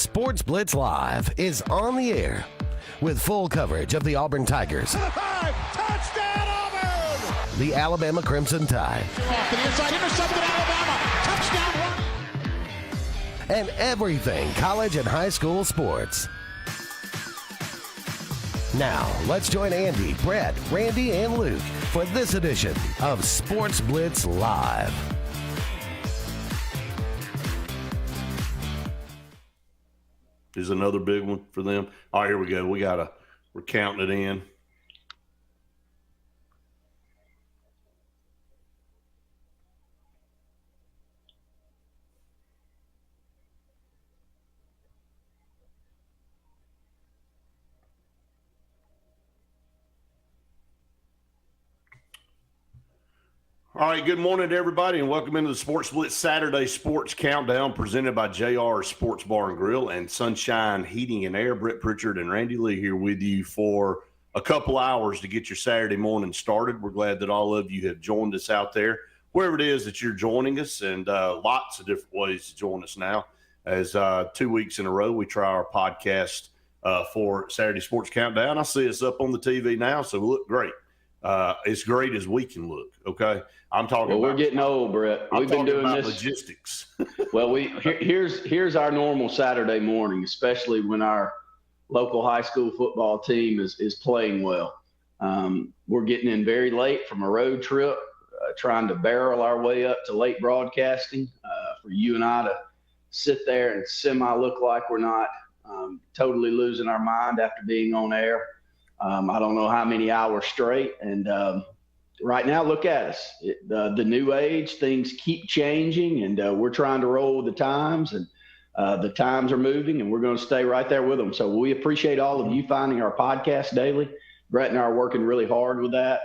Sports Blitz Live is on the air with full coverage of the Auburn Tigers, Touchdown Auburn! the Alabama Crimson Tide, Off to the inside, intercepted Alabama, touchdown run! and everything college and high school sports. Now, let's join Andy, Brett, Randy, and Luke for this edition of Sports Blitz Live. Is another big one for them. All right, here we go. We're counting it in. All right, good morning to everybody, and welcome into the Sports Blitz Saturday Sports Countdown presented by JR Sports Bar and Grill and Sunshine Heating and Air. Brett Pritchard and Randy Lee here with you for a couple hours to get your Saturday morning started. We're glad that all of you have joined us out there, wherever it is that you're joining us, and lots of different ways to join us now. As 2 weeks in a row, we try our podcast for Saturday Sports Countdown. I see us up on the TV now, so we look great. As great as we can look, okay? I'm talking well, about, we're getting old, Brett. We've been doing this logistics. Well, here's our normal Saturday morning, especially when our local high school football team is playing well. We're getting in very late from a road trip, trying to barrel our way up to late broadcasting for you and I to sit there and semi-look like we're not totally losing our mind after being on air. I don't know how many hours straight, and right now, look at us. The new age, things keep changing, and we're trying to roll with the times, and the times are moving, and we're going to stay right there with them. So we appreciate all of you finding our podcast daily. Brett and I are working really hard with that,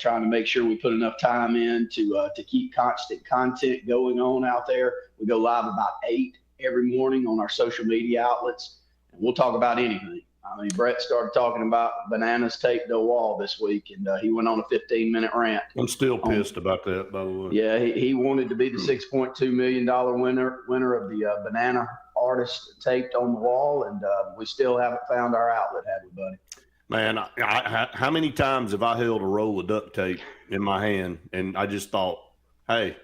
trying to make sure we put enough time in to keep constant content going on out there. We go live about 8 every morning on our social media outlets, and we'll talk about anything. I mean, Brett started talking about bananas taped to a wall this week, and he went on a 15-minute rant. I'm still pissed about that, by the way. Yeah, he wanted to be the $6.2 million winner of the banana artist taped on the wall, and we still haven't found our outlet, have we, buddy? Man, how many times have I held a roll of duct tape in my hand, and I just thought, hey,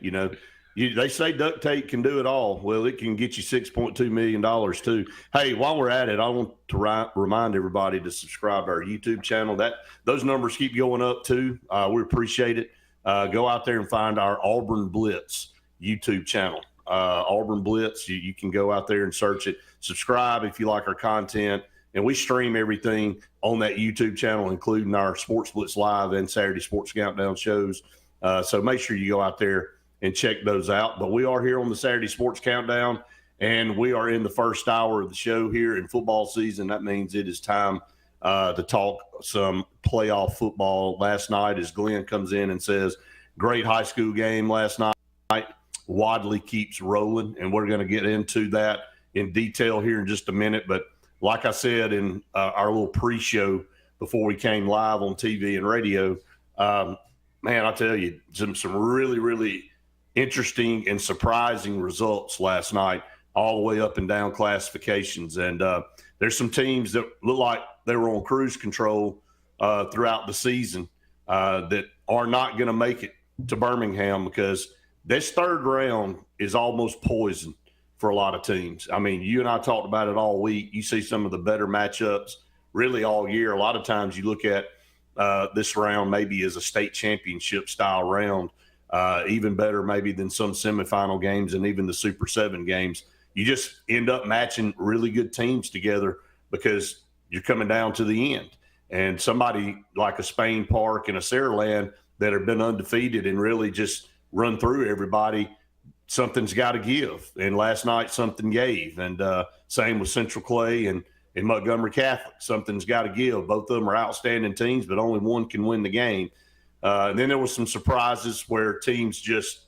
they say duct tape can do it all. Well, it can get you $6.2 million too. Hey, while we're at it, I want to remind everybody to subscribe to our YouTube channel. Those numbers keep going up too. We appreciate it. Go out there and find our Auburn Blitz YouTube channel. Auburn Blitz, you can go out there and search it. Subscribe if you like our content. And we stream everything on that YouTube channel, including our Sports Blitz Live and Saturday Sports Countdown shows. So make sure you go out there and check those out. But we are here on the Saturday Sports Countdown, and we are in the first hour of the show here in football season. That means it is time to talk some playoff football. Last night, as Glenn comes in and says, great high school game last night. Wadley keeps rolling, and we're going to get into that in detail here in just a minute. But like I said in our little pre-show before we came live on TV and radio, man, I tell you, some really, really interesting and surprising results last night, all the way up and down classifications. And there's some teams that look like they were on cruise control throughout the season that are not going to make it to Birmingham, because this third round is almost poison for a lot of teams. I mean, you and I talked about it all week. You see some of the better matchups really all year. A lot of times you look at this round maybe as a state championship style round. Even better maybe than some semifinal games and even the Super 7 games. You just end up matching really good teams together because you're coming down to the end. And somebody like a Spain Park and a Saraland that have been undefeated and really just run through everybody, something's got to give. And last night something gave. And same with Central Clay and Montgomery Catholic. Something's got to give. Both of them are outstanding teams, but only one can win the game. And then there was some surprises where teams just,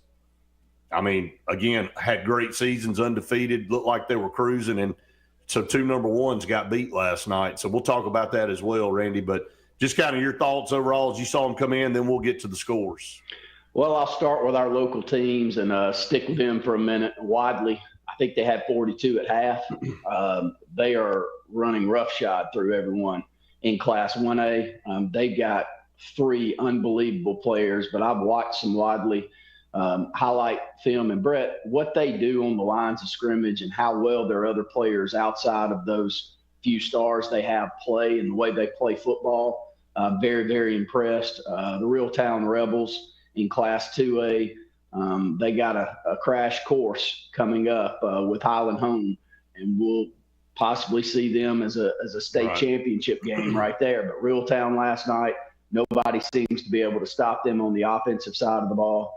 again, had great seasons, undefeated, looked like they were cruising. And so 2 number ones got beat last night. So we'll talk about that as well, Randy. But just kind of your thoughts overall as you saw them come in, then we'll get to the scores. Well, I'll start with our local teams and stick with them for a minute. Wadley, I think they had 42 at half. They are running roughshod through everyone in Class 1A. They've got 3 unbelievable players, but I've watched some widely highlight film. And Brett, what they do on the lines of scrimmage and how well their other players outside of those few stars they have play and the way they play football, very, very impressed. The Reeltown Rebels in Class 2A, they got a crash course coming up with Highland Home, and we'll possibly see them as a state championship game right there. But Reeltown last night, nobody seems to be able to stop them on the offensive side of the ball.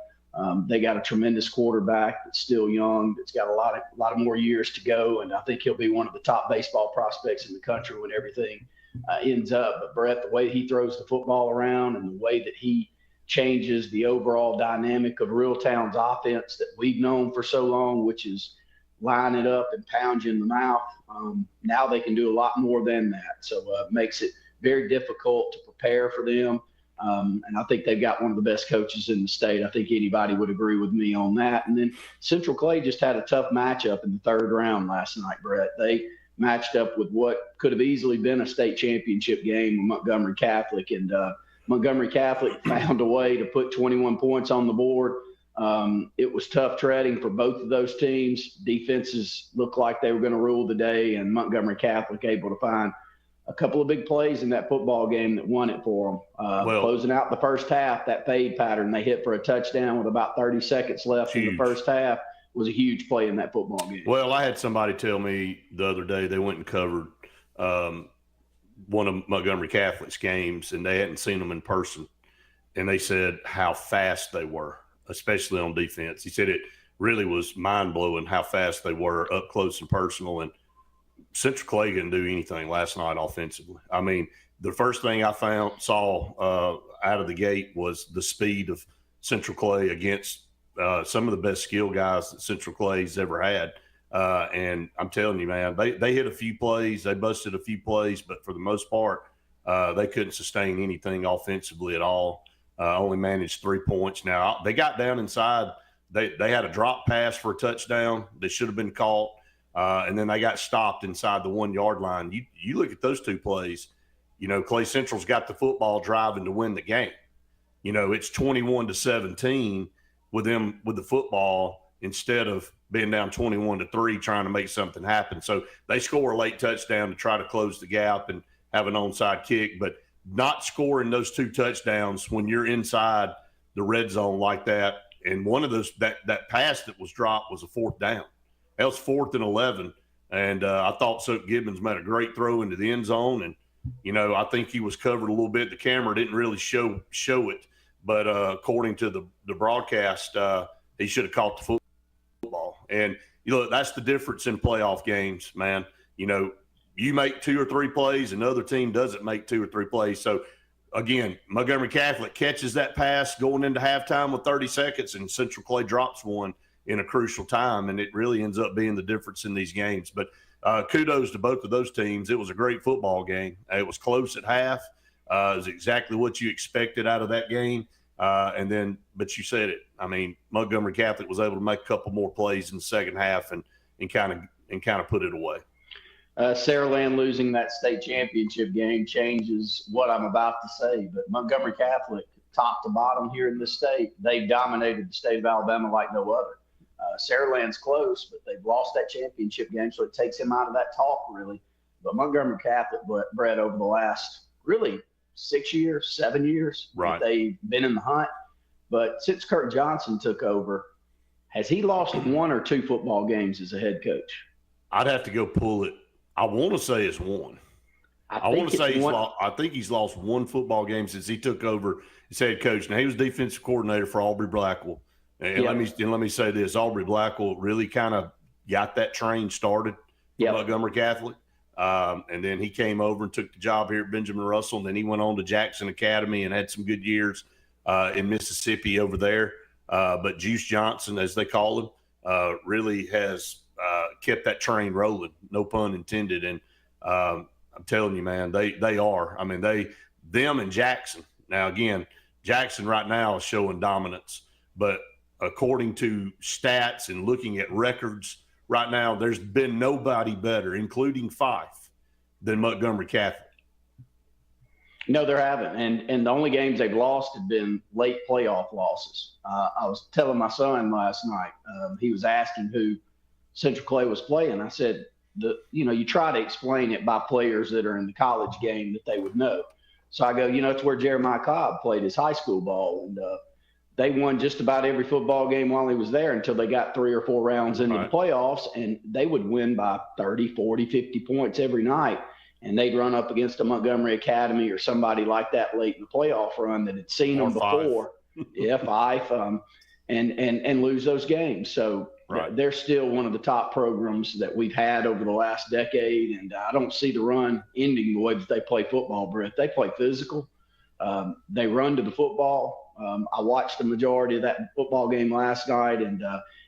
They got a tremendous quarterback that's still young, that's got a lot of more years to go, and I think he'll be one of the top baseball prospects in the country when everything ends up. But Brett, the way he throws the football around and the way that he changes the overall dynamic of Reeltown's offense that we've known for so long, which is line it up and pound you in the mouth. Now they can do a lot more than that. So it makes it very difficult to prepare for them. And I think they've got one of the best coaches in the state. I think anybody would agree with me on that. And then Central Clay just had a tough matchup in the 3rd round last night, Brett. They matched up with what could have easily been a state championship game with Montgomery Catholic. And Montgomery Catholic found a way to put 21 points on the board. It was tough treading for both of those teams. Defenses looked like they were going to rule the day, and Montgomery Catholic able to find a couple of big plays in that football game that won it for them. Closing out the first half, that fade pattern they hit for a touchdown with about 30 seconds left in the first half was a huge play in that football game. Well, I had somebody tell me the other day they went and covered one of Montgomery Catholic's games, and they hadn't seen them in person. And they said how fast they were, especially on defense. He said it really was mind-blowing how fast they were up close and personal. And Central Clay didn't do anything last night offensively. I mean, the first thing I saw out of the gate was the speed of Central Clay against some of the best skill guys that Central Clay's ever had. And I'm telling you, man, they hit a few plays, they busted a few plays, but for the most part, they couldn't sustain anything offensively at all. Only managed 3 points. Now, they got down inside. They had a drop pass for a touchdown that should have been caught. And then they got stopped inside the 1 yard line. You look at those 2 plays, Clay Central's got the football driving to win the game. It's 21-17 with them with the football instead of being down 21-3 trying to make something happen. So they score a late touchdown to try to close the gap and have an onside kick, but not scoring those 2 touchdowns when you're inside the red zone like that. And one of those, that pass that was dropped was a 4th down. That was 4th and 11, and I thought Soap Gibbons made a great throw into the end zone, and I think he was covered a little bit. The camera didn't really show it, but according to the broadcast, he should have caught the football. And that's the difference in playoff games, man. You make 2 or 3 plays, and the other team doesn't make 2 or 3 plays. So again, Montgomery Catholic catches that pass going into halftime with 30 seconds, and Central Clay drops one in a crucial time, and it really ends up being the difference in these games. But kudos to both of those teams. It was a great football game. It was close at half. It was exactly what you expected out of that game. But you said it. I mean, Montgomery Catholic was able to make a couple more plays in the second half and kind of put it away. Saraland losing that state championship game changes what I'm about to say, but Montgomery Catholic, top to bottom here in this state, they dominated the state of Alabama like no other. Saraland's close, but they've lost that championship game, so it takes him out of that talk, really. But Montgomery Catholic, Brett, over the last really 6 years, 7 years, right, they've been in the hunt. But since Kirk Johnson took over, has he lost 1 or 2 football games as a head coach? I'd have to go pull it. I want to say it's 1. I think he's lost 1 football game since he took over as head coach. Now, he was defensive coordinator for Aubrey Blackwell. And let me say this, Aubrey Blackwell really kind of got that train started for Montgomery Catholic. And then he came over and took the job here at Benjamin Russell. And then he went on to Jackson Academy and had some good years in Mississippi over there. But Juice Johnson, as they call him, really has kept that train rolling, no pun intended. And I'm telling you, man, they are. I mean, them and Jackson. Now, again, Jackson right now is showing dominance. But according to stats and looking at records right now, there's been nobody better, including Fife, than Montgomery Catholic. No, there haven't. And the only games they've lost have been late playoff losses. I was telling my son last night, he was asking who Central Clay was playing. I said, you try to explain it by players that are in the college game that they would know. So I go, it's where Jeremiah Cobb played his high school ball. And they won just about every football game while he was there until they got 3 or 4 rounds into the playoffs. And they would win by 30, 40, 50 points every night. And they'd run up against a Montgomery Academy or somebody like that late in the playoff run that had seen them before. Fife, and lose those games. So they're still one of the top programs that we've had over the last decade. And I don't see the run ending the way that they play football, Brett. They play physical. They run to the football. I watched the majority of that football game last night, and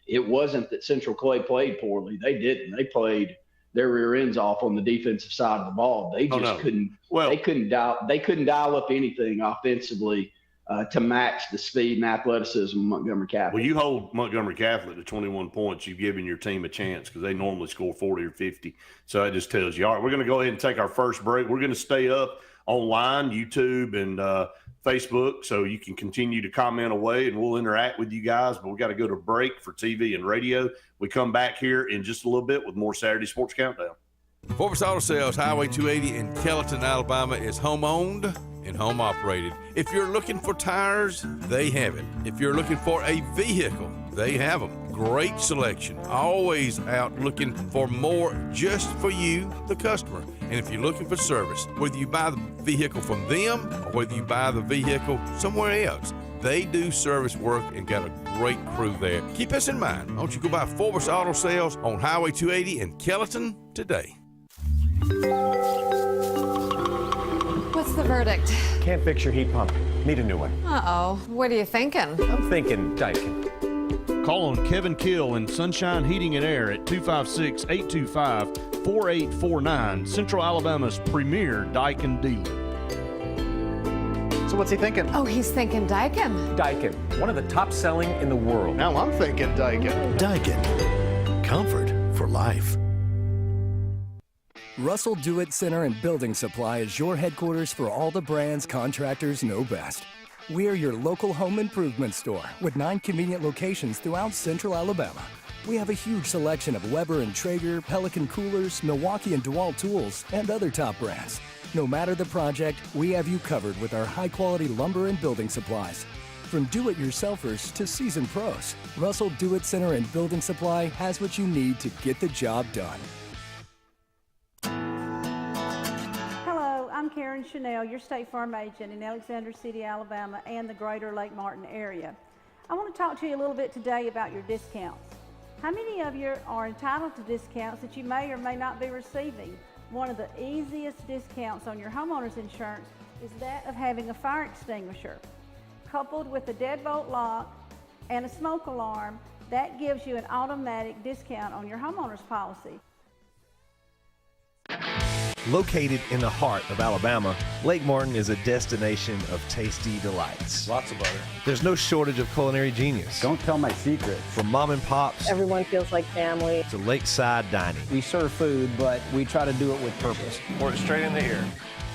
it wasn't that Central Clay played poorly. They didn't. They played their rear ends off on the defensive side of the ball. They just couldn't. Well, they couldn't dial up anything offensively to match the speed and athleticism of Montgomery Catholic. Well, you hold Montgomery Catholic to 21 points, you've given your team a chance because they normally score 40 or 50. So that just tells you. All right, we're going to go ahead and take our first break. We're going to stay up online, YouTube, and Facebook, so you can continue to comment away, and we'll interact with you guys. But we got to go to break for TV and radio. We come back here in just a little bit with more Saturday Sports Countdown. Sportz Auto Sales, Highway 280 in Kellyton, Alabama, is home-owned and home-operated. If you're looking for tires, they have it. If you're looking for a vehicle, they have them. Great selection. Always out looking for more just for you, the customer. And if you're looking for service, whether you buy the vehicle from them or whether you buy the vehicle somewhere else, they do service work and got a great crew there. Keep us in mind. Why don't you go by Sportz Auto Sales on Highway 280 in Kellyton today. What's the verdict? Can't fix your heat pump. Need a new one. Uh-oh. What are you thinking? I'm thinking Daikin. Call on Kevin Kill in Sunshine Heating and Air at 256-825-4849, Central Alabama's premier Daikin dealer. So what's he thinking? Oh, he's thinking Daikin. Daikin, one of the top selling in the world. Now I'm thinking Daikin. Daikin. Comfort for life. Russell Do-It Center and Building Supply is your headquarters for all the brands contractors know best. We're your local home improvement store with 9 convenient locations throughout Central Alabama. We have a huge selection of Weber and Traeger, Pelican coolers, Milwaukee and DeWalt tools, and other top brands. No matter the project, we have you covered with our high-quality lumber and building supplies. From do-it-yourselfers to seasoned pros, Russell Do-It Center and Building Supply has what you need to get the job done. I'm Karen Chanel, your State Farm agent in Alexander City, Alabama, and the greater Lake Martin area. I want to talk to you a little bit today about your discounts. How many of you are entitled to discounts that you may or may not be receiving? One of the easiest discounts on your homeowner's insurance is that of having a fire extinguisher. Coupled with a deadbolt lock and a smoke alarm, that gives you an automatic discount on your homeowner's policy. Located in the heart of Alabama, Lake Martin is a destination of tasty delights. Lots of butter. There's no shortage of culinary genius. Don't tell my secrets. From mom and pops, everyone feels like family, to lakeside dining. We serve food, but we try to do it with purpose. Pour it straight in the ear.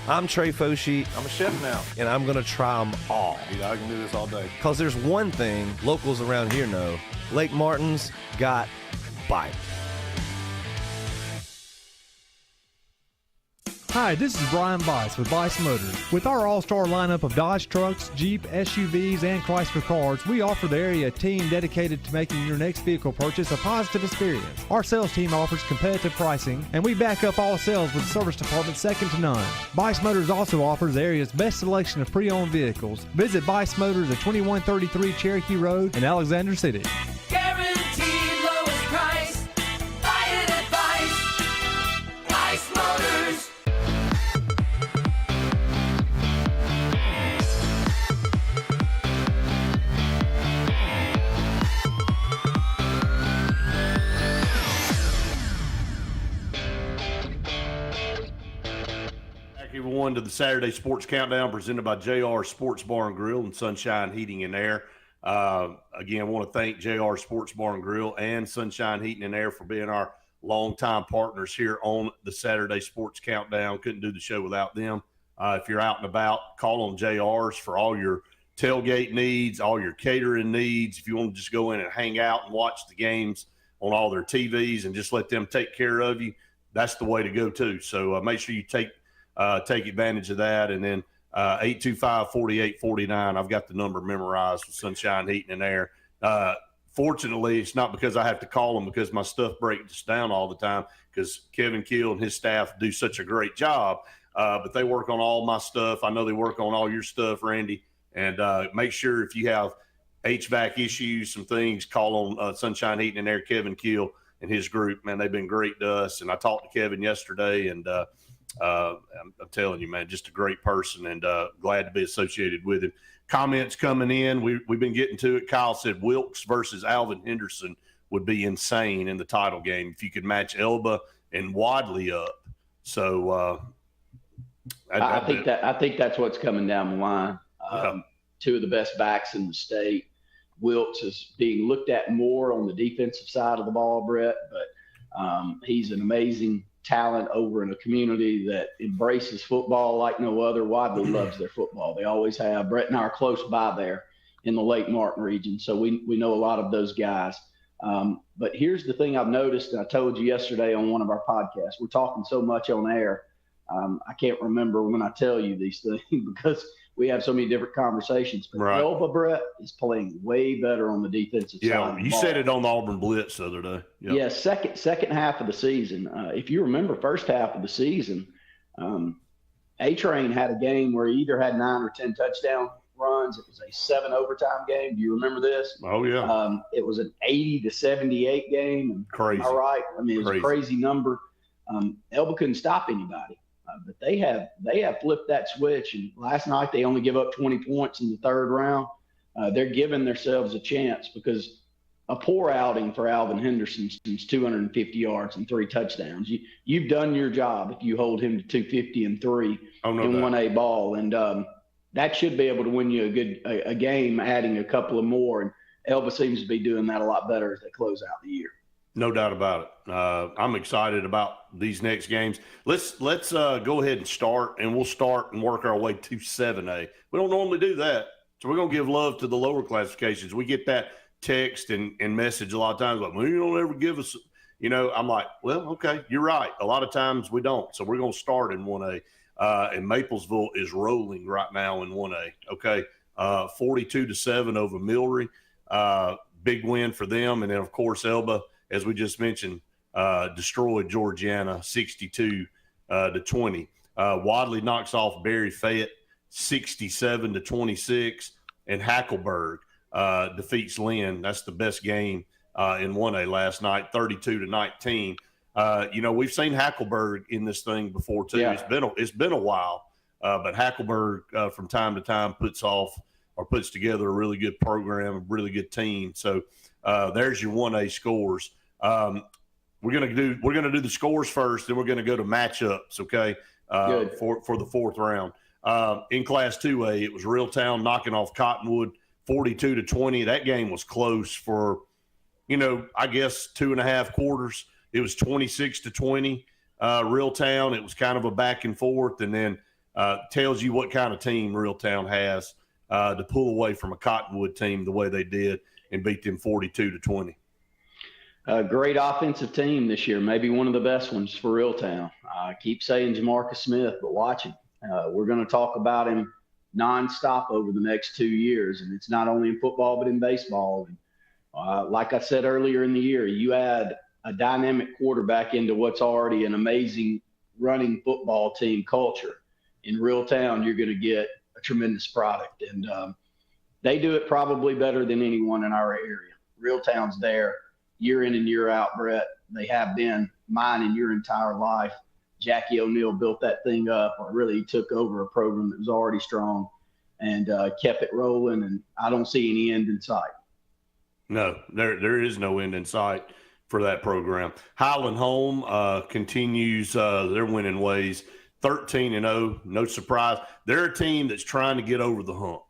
I'm Trey Foshi. I'm a chef now. And I'm going to try them all. Yeah, I can do this all day. Because there's one thing locals around here know. Lake Martin's got bite. Hi, this is Brian Bice with Bice Motors. With our all-star lineup of Dodge trucks, Jeep, SUVs, and Chrysler cars, we offer the area a team dedicated to making your next vehicle purchase a positive experience. Our sales team offers competitive pricing, and we back up all sales with service department second to none. Bice Motors also offers the area's best selection of pre-owned vehicles. Visit Bice Motors at 2133 Cherokee Road in Alexander City. Guaranteed lowest price. Buy it at Bice. Bice Motors. Everyone to the Saturday Sports Countdown presented by JR Sports Bar and Grill and Sunshine Heating and Air. Again, I want to thank JR Sports Bar and Grill and Sunshine Heating and Air for being our longtime partners here on the Saturday Sports Countdown. Couldn't do the show without them. If you're out and about, call on JR's for all your tailgate needs, all your catering needs. If you want to just go in and hang out and watch the games on all their TVs and just let them take care of you, that's the way to go too. So make sure you take advantage of that. And then 825-4849, I've got the number memorized with Sunshine Heating and Air. Fortunately, it's not because I have to call them because my stuff breaks down all the time, because Kevin Keel and his staff do such a great job. But they work on all my stuff. I know they work on all your stuff, Randy. And make sure if you have HVAC issues, some things, call on Sunshine Heating and Air, Kevin Keel and his group. Man, they've been great to us. And I talked to Kevin yesterday, and I'm telling you, man, just a great person, and glad to be associated with him. Comments coming in. We've been getting to it. Kyle said Wilkes versus Alvin Henderson would be insane in the title game if you could match Elba and Wadley up. So I think that's what's coming down the line. Two of the best backs in the state. Wilkes is being looked at more on the defensive side of the ball, Brett, but he's an amazing talent over in a community that embraces football like no other. Wadley loves their football. They always have. Brett and I are close by there in the Lake Martin region, so we know a lot of those guys. But here's the thing I've noticed, and I told you yesterday on one of our podcasts, we're talking so much on air. I can't remember when I tell you these things because we have so many different conversations. But right. Elba, Brett, is playing way better on the defensive side. Yeah, you said it on the Auburn Blitz the other day. Yep. Yeah, second half of the season. If you remember, first half of the season, A-Train had a game where he either had 9 or 10 touchdown runs. It was a 7 overtime game. Do you remember this? Oh, yeah. It was an 80-78 game. Crazy. All right. I mean, it was a crazy number. Elba couldn't stop anybody. But they have flipped that switch, and last night they only give up 20 points in the third round. They're giving themselves a chance because a poor outing for Alvin Henderson is 250 yards and 3 touchdowns. You've done your job if you hold him to 250 and 3 in 1A ball, and that should be able to win you a game, adding a couple of more. And Elba seems to be doing that a lot better as they close out the year. No doubt about it. I'm excited about these next games. Let's go ahead and start, and we'll start and work our way to 7A. We don't normally do that, so we're going to give love to the lower classifications. We get that text and message a lot of times like, well, you don't ever give us, I'm like, well, okay, you're right. A lot of times we don't. So we're going to start in 1A. And Maplesville is rolling right now in 1A. Okay, 42-7 over Milry. Big win for them. And then, of course, Elba, as we just mentioned, destroyed Georgiana 62-20. Wadley knocks off Barry Fayette 67-26, and Hackleburg defeats Lynn. That's the best game in 1A last night, 32-19. We've seen Hackleburg in this thing before too. Yeah. It's been a while, but Hackleburg from time to time puts together a really good program, a really good team. So there's your 1A scores. We're gonna do the scores first, then we're gonna go to matchups. Okay, for the fourth round. In Class 2A, it was Reeltown knocking off Cottonwood 42-20. That game was close for, I guess 2.5 quarters. It was 26-20. Reeltown, it was kind of a back and forth, and then tells you what kind of team Reeltown has to pull away from a Cottonwood team the way they did and beat them 42-20. A great offensive team this year, maybe one of the best ones for Reeltown. I keep saying Jamarcus Smith, but watch him. We're going to talk about him nonstop over the next 2 years, and it's not only in football but in baseball. And, like I said earlier in the year, you add a dynamic quarterback into what's already an amazing running football team culture. In Reeltown, you're going to get a tremendous product, and they do it probably better than anyone in our area. Reeltown's there year in and year out, Brett. They have been mine in your entire life. Jackie O'Neill built that thing up, or really took over a program that was already strong and kept it rolling, and I don't see any end in sight. No, there is no end in sight for that program. Highland Home continues their winning ways, 13-0, no surprise. They're a team that's trying to get over the hump.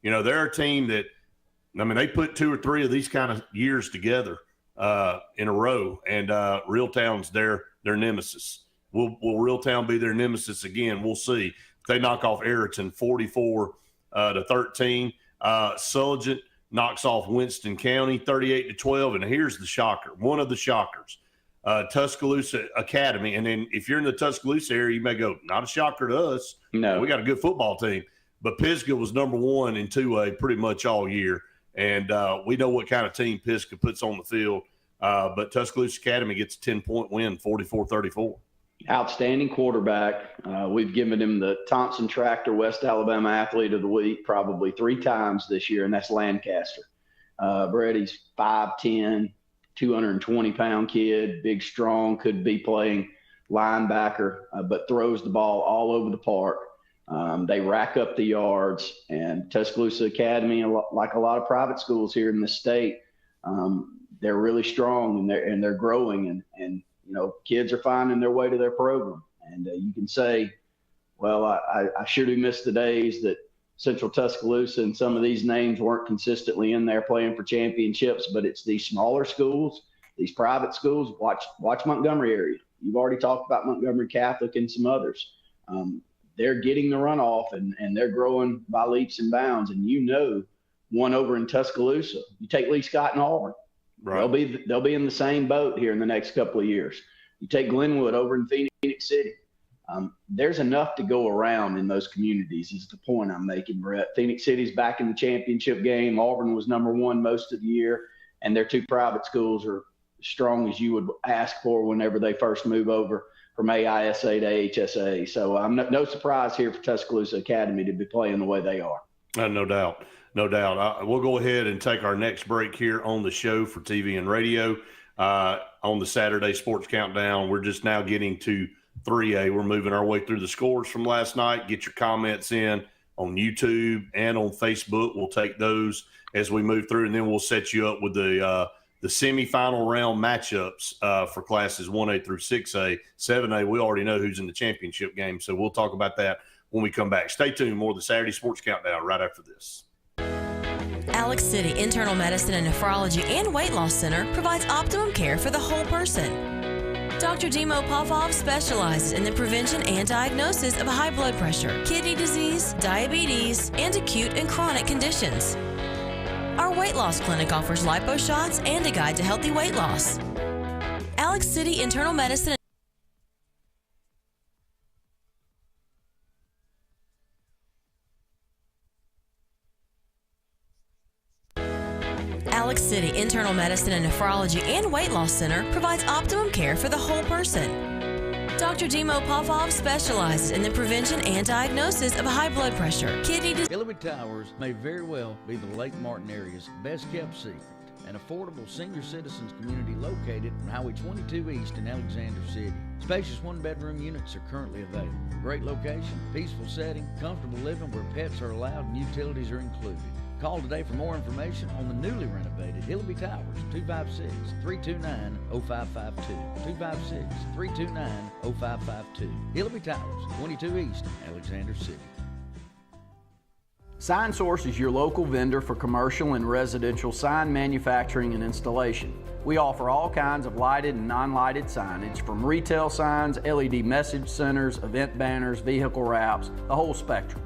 They're a team that I mean, they put 2 or 3 of these kind of years together in a row, and Reeltown's their nemesis. Will Reeltown be their nemesis again? We'll see. If they knock off Ayrton 44-13, Sulligent knocks off Winston County 38-12, and here's the shocker, one of the shockers. Tuscaloosa Academy, and then if you're in the Tuscaloosa area, you may go, not a shocker to us. No. We got a good football team. But Pisgah was number 1 in 2A pretty much all year, and we know what kind of team Pisgah puts on the field. But Tuscaloosa Academy gets a 10-point win, 44-34. Outstanding quarterback. We've given him the Thompson Tractor West Alabama Athlete of the Week probably 3 times this year, and that's Lancaster. Brady's 5'10", 220-pound kid, big, strong, could be playing linebacker, but throws the ball all over the park. They rack up the yards, and Tuscaloosa Academy, like a lot of private schools here in the state, they're really strong and they're growing, and you know, kids are finding their way to their program. And you can say, well, I sure do miss the days that Central Tuscaloosa and some of these names weren't consistently in there playing for championships, but it's these smaller schools, these private schools. Watch Montgomery area. You've already talked about Montgomery Catholic and some others. They're getting the runoff, and they're growing by leaps and bounds. And you know, one over in Tuscaloosa, you take Lee Scott and Auburn. Right. They'll be in the same boat here in the next couple of years. You take Glenwood over in Phoenix City. There's enough to go around in those communities is the point I'm making, Brett. Phoenix City's back in the championship game. Auburn was number 1 most of the year, and their 2 private schools are as strong as you would ask for whenever they first move over from AISA to HSA. So no surprise here for Tuscaloosa Academy to be playing the way they are. No doubt. No doubt. We'll go ahead and take our next break here on the show for TV and radio on the Saturday Sports Countdown. We're just now getting to 3A. We're moving our way through the scores from last night. Get your comments in on YouTube and on Facebook. We'll take those as we move through, and then we'll set you up with the semifinal round matchups for classes 1A through 6A. 7A, we already know who's in the championship game, so we'll talk about that when we come back. Stay tuned. More of the Saturday Sports Countdown right after this. Alex City Internal Medicine and Nephrology and Weight Loss Center provides optimum care for the whole person. Dr. Dimo Popov specializes in the prevention and diagnosis of high blood pressure, kidney disease, diabetes, and acute and chronic conditions. Our weight loss clinic offers lipo shots and a guide to healthy weight loss. Alex City Internal Medicine. Alex City Internal Medicine and Nephrology and Weight Loss Center provides optimum care for the whole person. Dr. Dimo Popov specializes in the prevention and diagnosis of high blood pressure, kidney disease. Hillary Towers may very well be the Lake Martin area's best kept secret. An affordable senior citizens community located on Highway 22 East in Alexander City. Spacious 1-bedroom units are currently available. Great location, peaceful setting, comfortable living where pets are allowed and utilities are included. Call today for more information on the newly renovated Hillary Towers, 256-329-0552. 256-329-0552. Hillary Towers, 22 East, Alexander City. Sign Source is your local vendor for commercial and residential sign manufacturing and installation. We offer all kinds of lighted and non-lighted signage, from retail signs, LED message centers, event banners, vehicle wraps, the whole spectrum.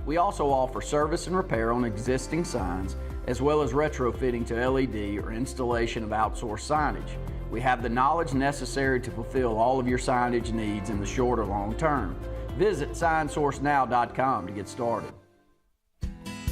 We also offer service and repair on existing signs, as well as retrofitting to LED or installation of outsourced signage. We have the knowledge necessary to fulfill all of your signage needs in the short or long term. Visit signsourcenow.com to get started.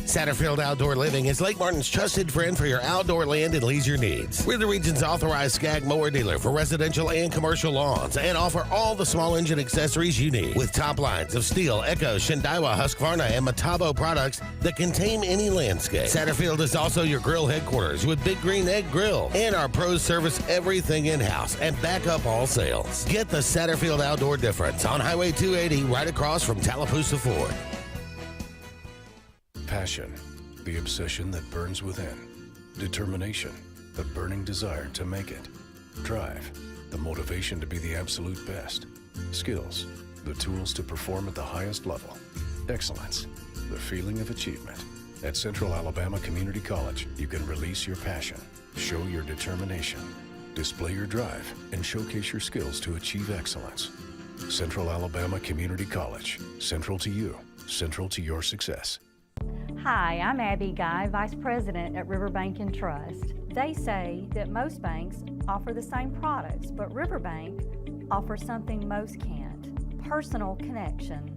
Satterfield Outdoor Living is Lake Martin's trusted friend for your outdoor land and leisure needs. We're the region's authorized Skag mower dealer for residential and commercial lawns and offer all the small engine accessories you need with top lines of Steel, Echo, Shindaiwa, Husqvarna, and Metabo products that can tame any landscape. Satterfield is also your grill headquarters with Big Green Egg Grill, and our pros service everything in-house and back up all sales. Get the Satterfield Outdoor difference on Highway 280 right across from Tallapoosa Ford. Passion, the obsession that burns within. Determination, the burning desire to make it. Drive, the motivation to be the absolute best. Skills, the tools to perform at the highest level. Excellence, the feeling of achievement. At Central Alabama Community College, you can release your passion, show your determination, display your drive, and showcase your skills to achieve excellence. Central Alabama Community College. Central to you. Central to your success. Hi, I'm Abby Guy, Vice President at Riverbank and Trust. They say that most banks offer the same products, but Riverbank offers something most can't: personal connection.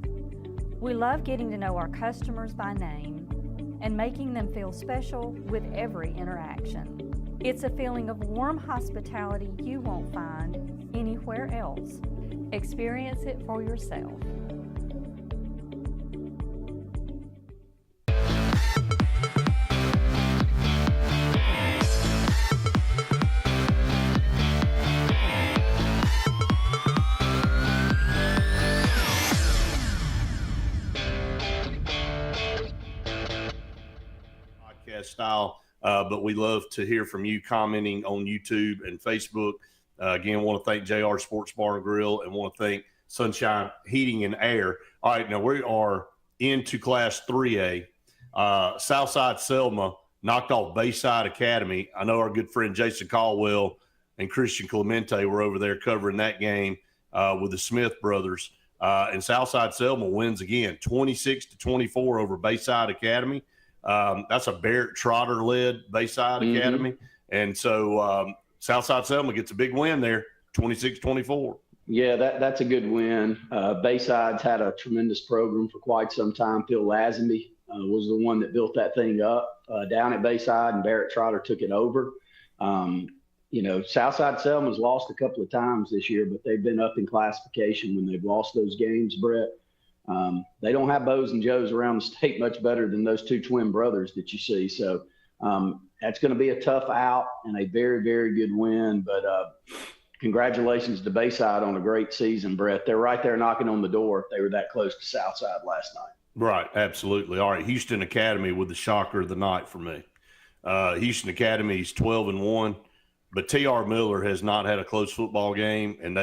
We love getting to know our customers by name and making them feel special with every interaction. It's a feeling of warm hospitality you won't find anywhere else. Experience it for yourself. Style, but we love to hear from you commenting on YouTube and Facebook. Again, want to thank JR Sports Bar and Grill and want to thank Sunshine Heating and Air. All right, now we are into Class 3A. Southside Selma knocked off Bayside Academy. I know our good friend Jason Caldwell and Christian Clemente were over there covering that game with the Smith brothers. And Southside Selma wins again, 26-24 over Bayside Academy. That's a Barrett Trotter-led Bayside Academy. And so Southside Selma gets a big win there, 26-24. Yeah, that's a good win. Bayside's had a tremendous program for quite some time. Phil Lazenby was the one that built that thing up down at Bayside, and Barrett Trotter took it over. Southside Selma's lost a couple of times this year, but they've been up in classification when they've lost those games, Brett. They don't have Bows and Joes around the state much better than those two twin brothers that you see. So that's going to be a tough out and a very, very good win. But congratulations to Bayside on a great season, Brett. They're right there knocking on the door if they were that close to Southside last night. Right, absolutely. All right, Houston Academy with the shocker of the night for me. Houston Academy's 12-1, but T.R. Miller has not had a close football game, and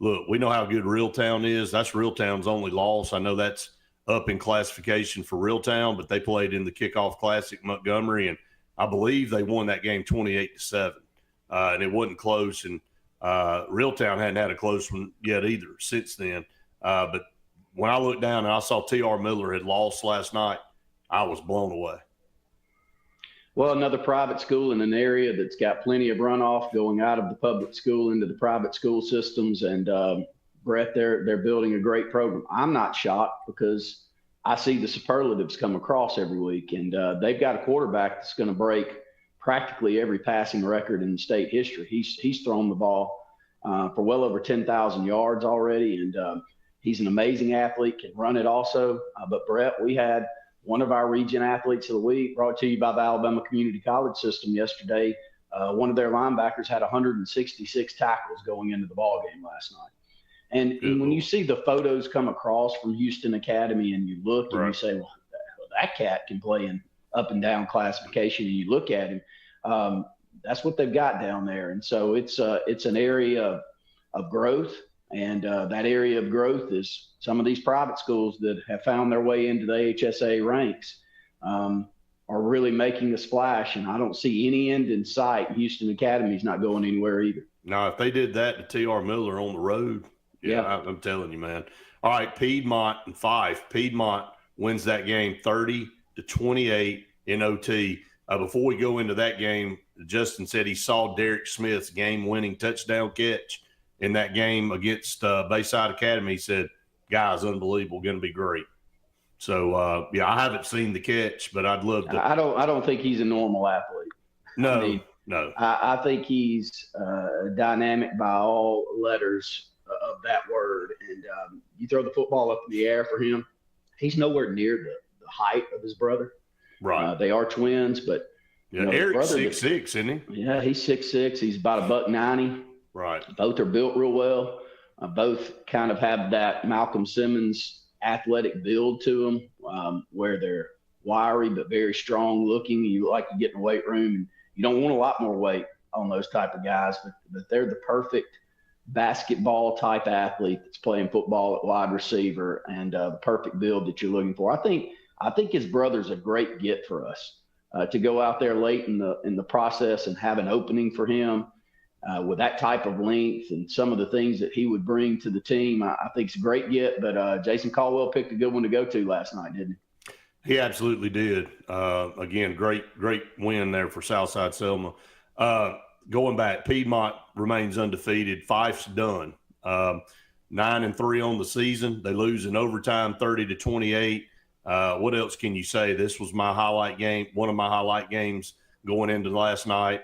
look, we know how good Reeltown is. That's Reeltown's only loss. I know that's up in classification for Reeltown, but they played in the Kickoff Classic Montgomery, and I believe they won that game 28-7. And it wasn't close, and Reeltown hadn't had a close one yet either since then. But when I looked down and I saw T.R. Miller had lost last night, I was blown away. Well, another private school in an area that's got plenty of runoff going out of the public school into the private school systems. And Brett, they're building a great program. I'm not shocked because I see the superlatives come across every week, and they've got a quarterback that's going to break practically every passing record in state history. He's thrown the ball for well over 10,000 yards already, and he's an amazing athlete, can run it also. But Brett, we had one of our region athletes of the week, brought to you by the Alabama Community College System yesterday. One of their linebackers had 166 tackles going into the ball game last night. And when you see the photos come across from Houston Academy and you look and you say, well, that cat can play in up and down classification, and you look at him, that's what they've got down there. And so it's an area of growth. And that area of growth is some of these private schools that have found their way into the HSA ranks are really making a splash. And I don't see any end in sight. Houston Academy's not going anywhere either. Now, if they did that to T.R. Miller on the road, I'm telling you, man. All right, Piedmont and Fife. Piedmont wins that game 30-28 in OT. Before we go into that game, Justin said he saw Derek Smith's game-winning touchdown catch in that game against Bayside Academy. He said, guys, unbelievable, going to be great. So, I haven't seen the catch, but I'd love to. I don't think he's a normal athlete. No. I think he's dynamic by all letters of that word. And you throw the football up in the air for him, he's nowhere near the height of his brother. Right. They are twins, but Eric's 6'6", isn't he? Yeah, he's 6'6". He's about $190. Right. Both are built real well. Both kind of have that Malcolm Simmons athletic build to them, where they're wiry but very strong looking. You like to get in the weight room, and you don't want a lot more weight on those type of guys, but they're the perfect basketball type athlete that's playing football at wide receiver, and the perfect build that you're looking for. I I think his brother's a great get for us. To go out there late in the process and have an opening for him with that type of length and some of the things that he would bring to the team, I think it's a great get. But Jason Caldwell picked a good one to go to last night, didn't he? He absolutely did. Again, great win there for Southside Selma. Going back, Piedmont remains undefeated. Fife's done. 9-3 on the season. They lose in overtime 30-28. What else can you say? This was my highlight game, one of my highlight games going into last night.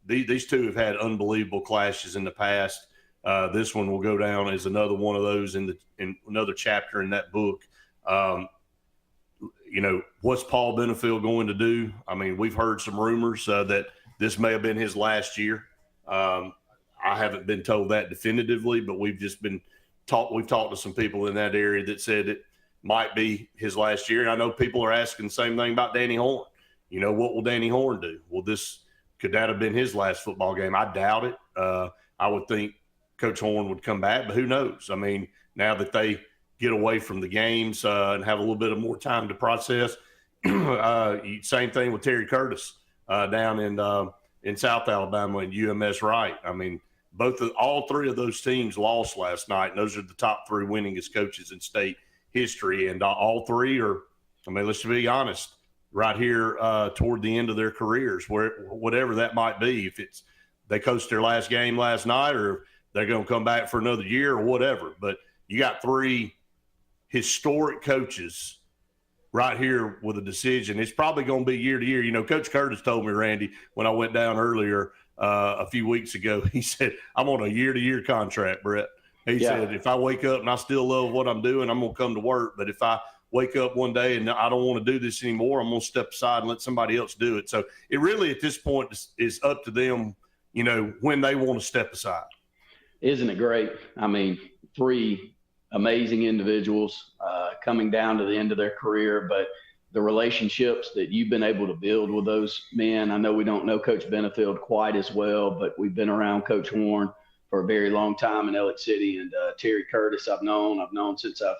These two have had unbelievable clashes in the past. This one will go down as another one of those in another chapter in that book. What's Paul Benefield going to do? I mean, we've heard some rumors that this may have been his last year. I haven't been told that definitively, but we've just been we've talked to some people in that area that said it might be his last year. And I know people are asking the same thing about Danny Horn. What will Danny Horn do? Could that have been his last football game? I doubt it. I would think Coach Horn would come back, but who knows? I mean, now that they get away from the games and have a little bit of more time to process. Same thing with Terry Curtis down in South Alabama and UMS Wright. I mean, all three of those teams lost last night, and those are the top three winningest coaches in state history. And all three are, let's be honest, right here toward the end of their careers, whatever that might be. If it's they coached their last game last night, or they're going to come back for another year, or whatever. But you got three historic coaches right here with a decision. It's probably going to be year to year. Coach Curtis told me, Randy, when I went down earlier a few weeks ago, he said, I'm on a year-to-year contract, Brett. He said, if I wake up and I still love what I'm doing, I'm going to come to work. But if I wake up one day and I don't want to do this anymore, I'm going to step aside and let somebody else do it. So it really, at this point, is up to them, when they want to step aside. Isn't it great? I mean, three amazing individuals coming down to the end of their career, but the relationships that you've been able to build with those men. I know we don't know Coach Benefield quite as well, but we've been around Coach Horn for a very long time in Elliott City, and Terry Curtis I've known since I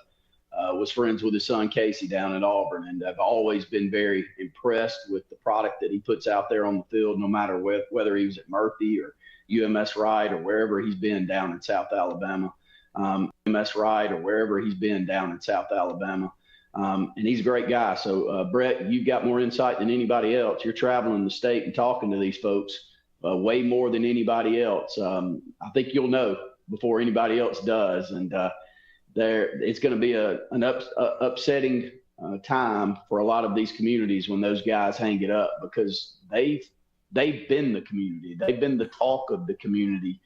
was friends with his son Casey down at Auburn, and I've always been very impressed with the product that he puts out there on the field, no matter whether he was at Murphy or UMS Wright or wherever he's been down in South Alabama. And he's a great guy. So, Brett, you've got more insight than anybody else. You're traveling the state and talking to these folks way more than anybody else. I think you'll know before anybody else does. And it's going to be an upsetting time for a lot of these communities when those guys hang it up, because they've been the community. They've been the talk of the community.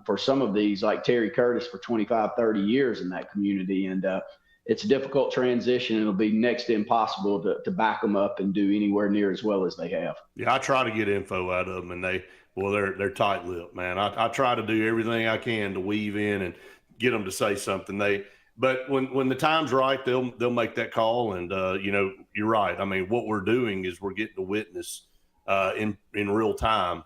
For some of these, like Terry Curtis, for 25, 30 years in that community. And it's a difficult transition. It'll be next to impossible to back them up and do anywhere near as well as they have. Yeah, I try to get info out of them, and they're tight-lipped, man. I try to do everything I can to weave in and get them to say something. But when the time's right, they'll make that call. And you're right. I mean, what we're doing is we're getting to witness in real time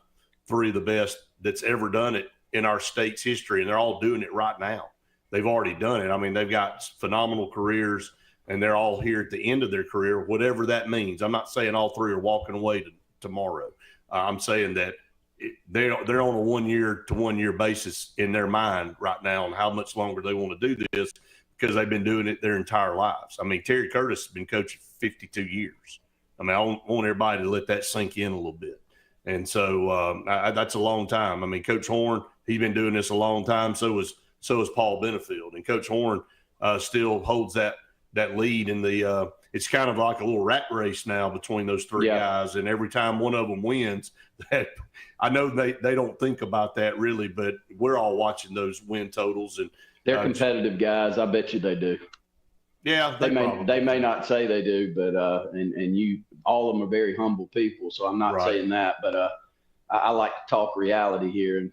three of the best that's ever done it in our state's history, and they're all doing it right now. They've already done it. I mean, they've got phenomenal careers, and they're all here at the end of their career, whatever that means. I'm not saying all three are walking away tomorrow. I'm saying that they're on a 1 year to 1 year basis in their mind right now on how much longer they want to do this, because they've been doing it their entire lives. I mean, Terry Curtis has been coaching 52 years. I mean, I want everybody to let that sink in a little bit. And so that's a long time. I mean, Coach Horn, he's been doing this a long time. So is Paul Benefield, and Coach Horn still holds that lead in the. It's kind of like a little rat race now between those three guys, and every time one of them wins, I know they don't think about that really, but we're all watching those win totals, and they're competitive guys. I bet you they do. Yeah, they may not say they do, but and you, all of them are very humble people. So I'm not saying that, but I like to talk reality here, and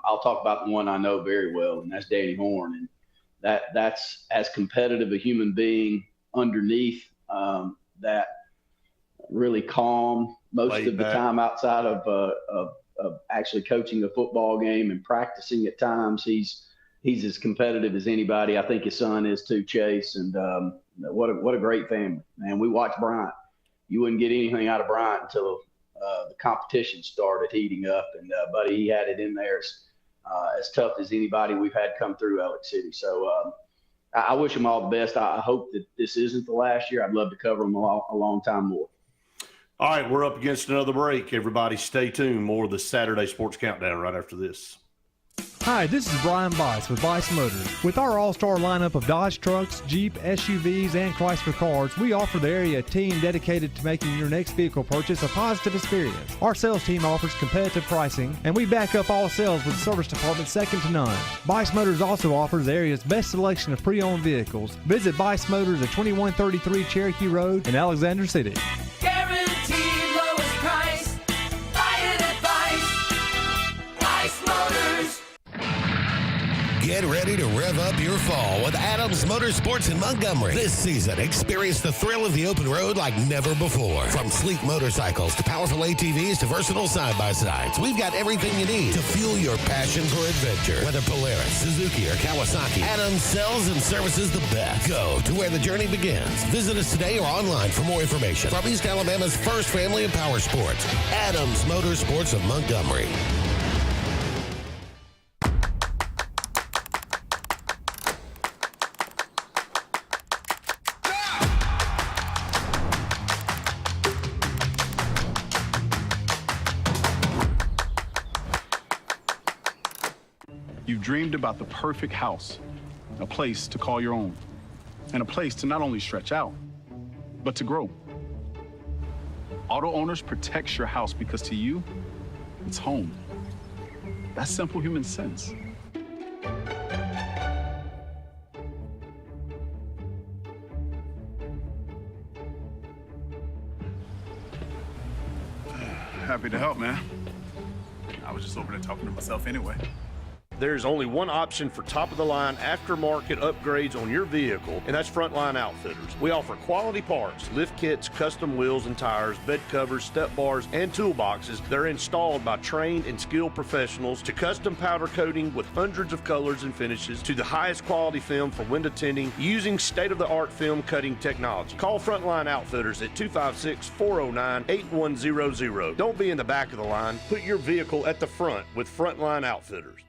I'll talk about the one I know very well, and that's Danny Horn, and that's as competitive a human being underneath that really calm most of the time outside of actually coaching a football game and practicing at times. He's as competitive as anybody. I think his son is too, Chase. And What a great family, man. We watched Bryant. You wouldn't get anything out of Bryant until the competition started heating up, and buddy, he had it in there as tough as anybody we've had come through Alex City. So I wish them all the best. I hope that this isn't the last year. I'd love to cover them a long time more. All right, we're up against another break. Everybody stay tuned. More of the Saturday Sports Countdown right after this. Hi, this is Brian Bice with Bice Motors. With our all-star lineup of Dodge trucks, Jeep, SUVs, and Chrysler cars, we offer the area a team dedicated to making your next vehicle purchase a positive experience. Our sales team offers competitive pricing, and we back up all sales with a service department second to none. Bice Motors also offers the area's best selection of pre-owned vehicles. Visit Bice Motors at 2133 Cherokee Road in Alexander City. Guaranteed lowest price. Buy it at Bice Motors. Get ready to rev up your fall with Adams Motorsports in Montgomery. This season, experience the thrill of the open road like never before. From sleek motorcycles to powerful ATVs to versatile side-by-sides, we've got everything you need to fuel your passion for adventure. Whether Polaris, Suzuki, or Kawasaki, Adams sells and services the best. Go to where the journey begins. Visit us today or online for more information. From East Alabama's first family of power sports, Adams Motorsports of Montgomery. You've dreamed about the perfect house, a place to call your own, and a place to not only stretch out, but to grow. Auto Owners protects your house because to you, it's home. That's simple human sense. Happy to help, man. I was just over there talking to myself anyway. There's only one option for top-of-the-line aftermarket upgrades on your vehicle, and that's Frontline Outfitters. We offer quality parts, lift kits, custom wheels and tires, bed covers, step bars, and toolboxes that are installed by trained and skilled professionals, to custom powder coating with hundreds of colors and finishes, to the highest quality film for window tinting using state-of-the-art film cutting technology. Call Frontline Outfitters at 256-409-8100. Don't be in the back of the line. Put your vehicle at the front with Frontline Outfitters.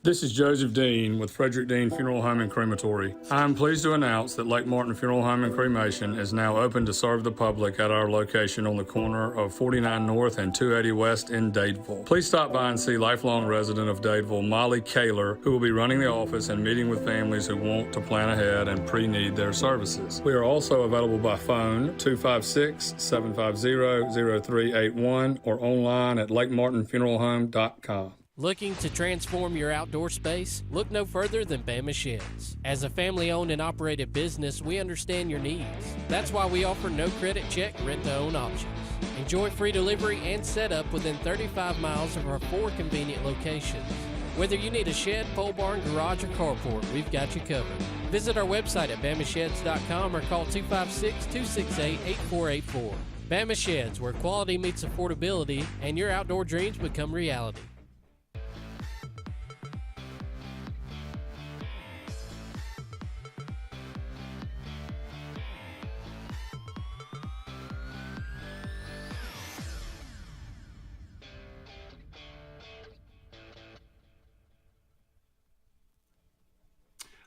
This is Joseph Dean with Frederick Dean Funeral Home and Crematory. I am pleased to announce that Lake Martin Funeral Home and Cremation is now open to serve the public at our location on the corner of 49 North and 280 West in Dadeville. Please stop by and see lifelong resident of Dadeville, Molly Kaler, who will be running the office and meeting with families who want to plan ahead and pre-need their services. We are also available by phone, 256-750-0381, or online at lakemartinfuneralhome.com. Looking to transform your outdoor space? Look no further than Bama Sheds. As a family-owned and operated business, we understand your needs. That's why we offer no credit check, rent-to-own options. Enjoy free delivery and setup within 35 miles of our 4 convenient locations. Whether you need a shed, pole barn, garage, or carport, we've got you covered. Visit our website at bamasheds.com or call 256-268-8484. Bama Sheds, where quality meets affordability and your outdoor dreams become reality.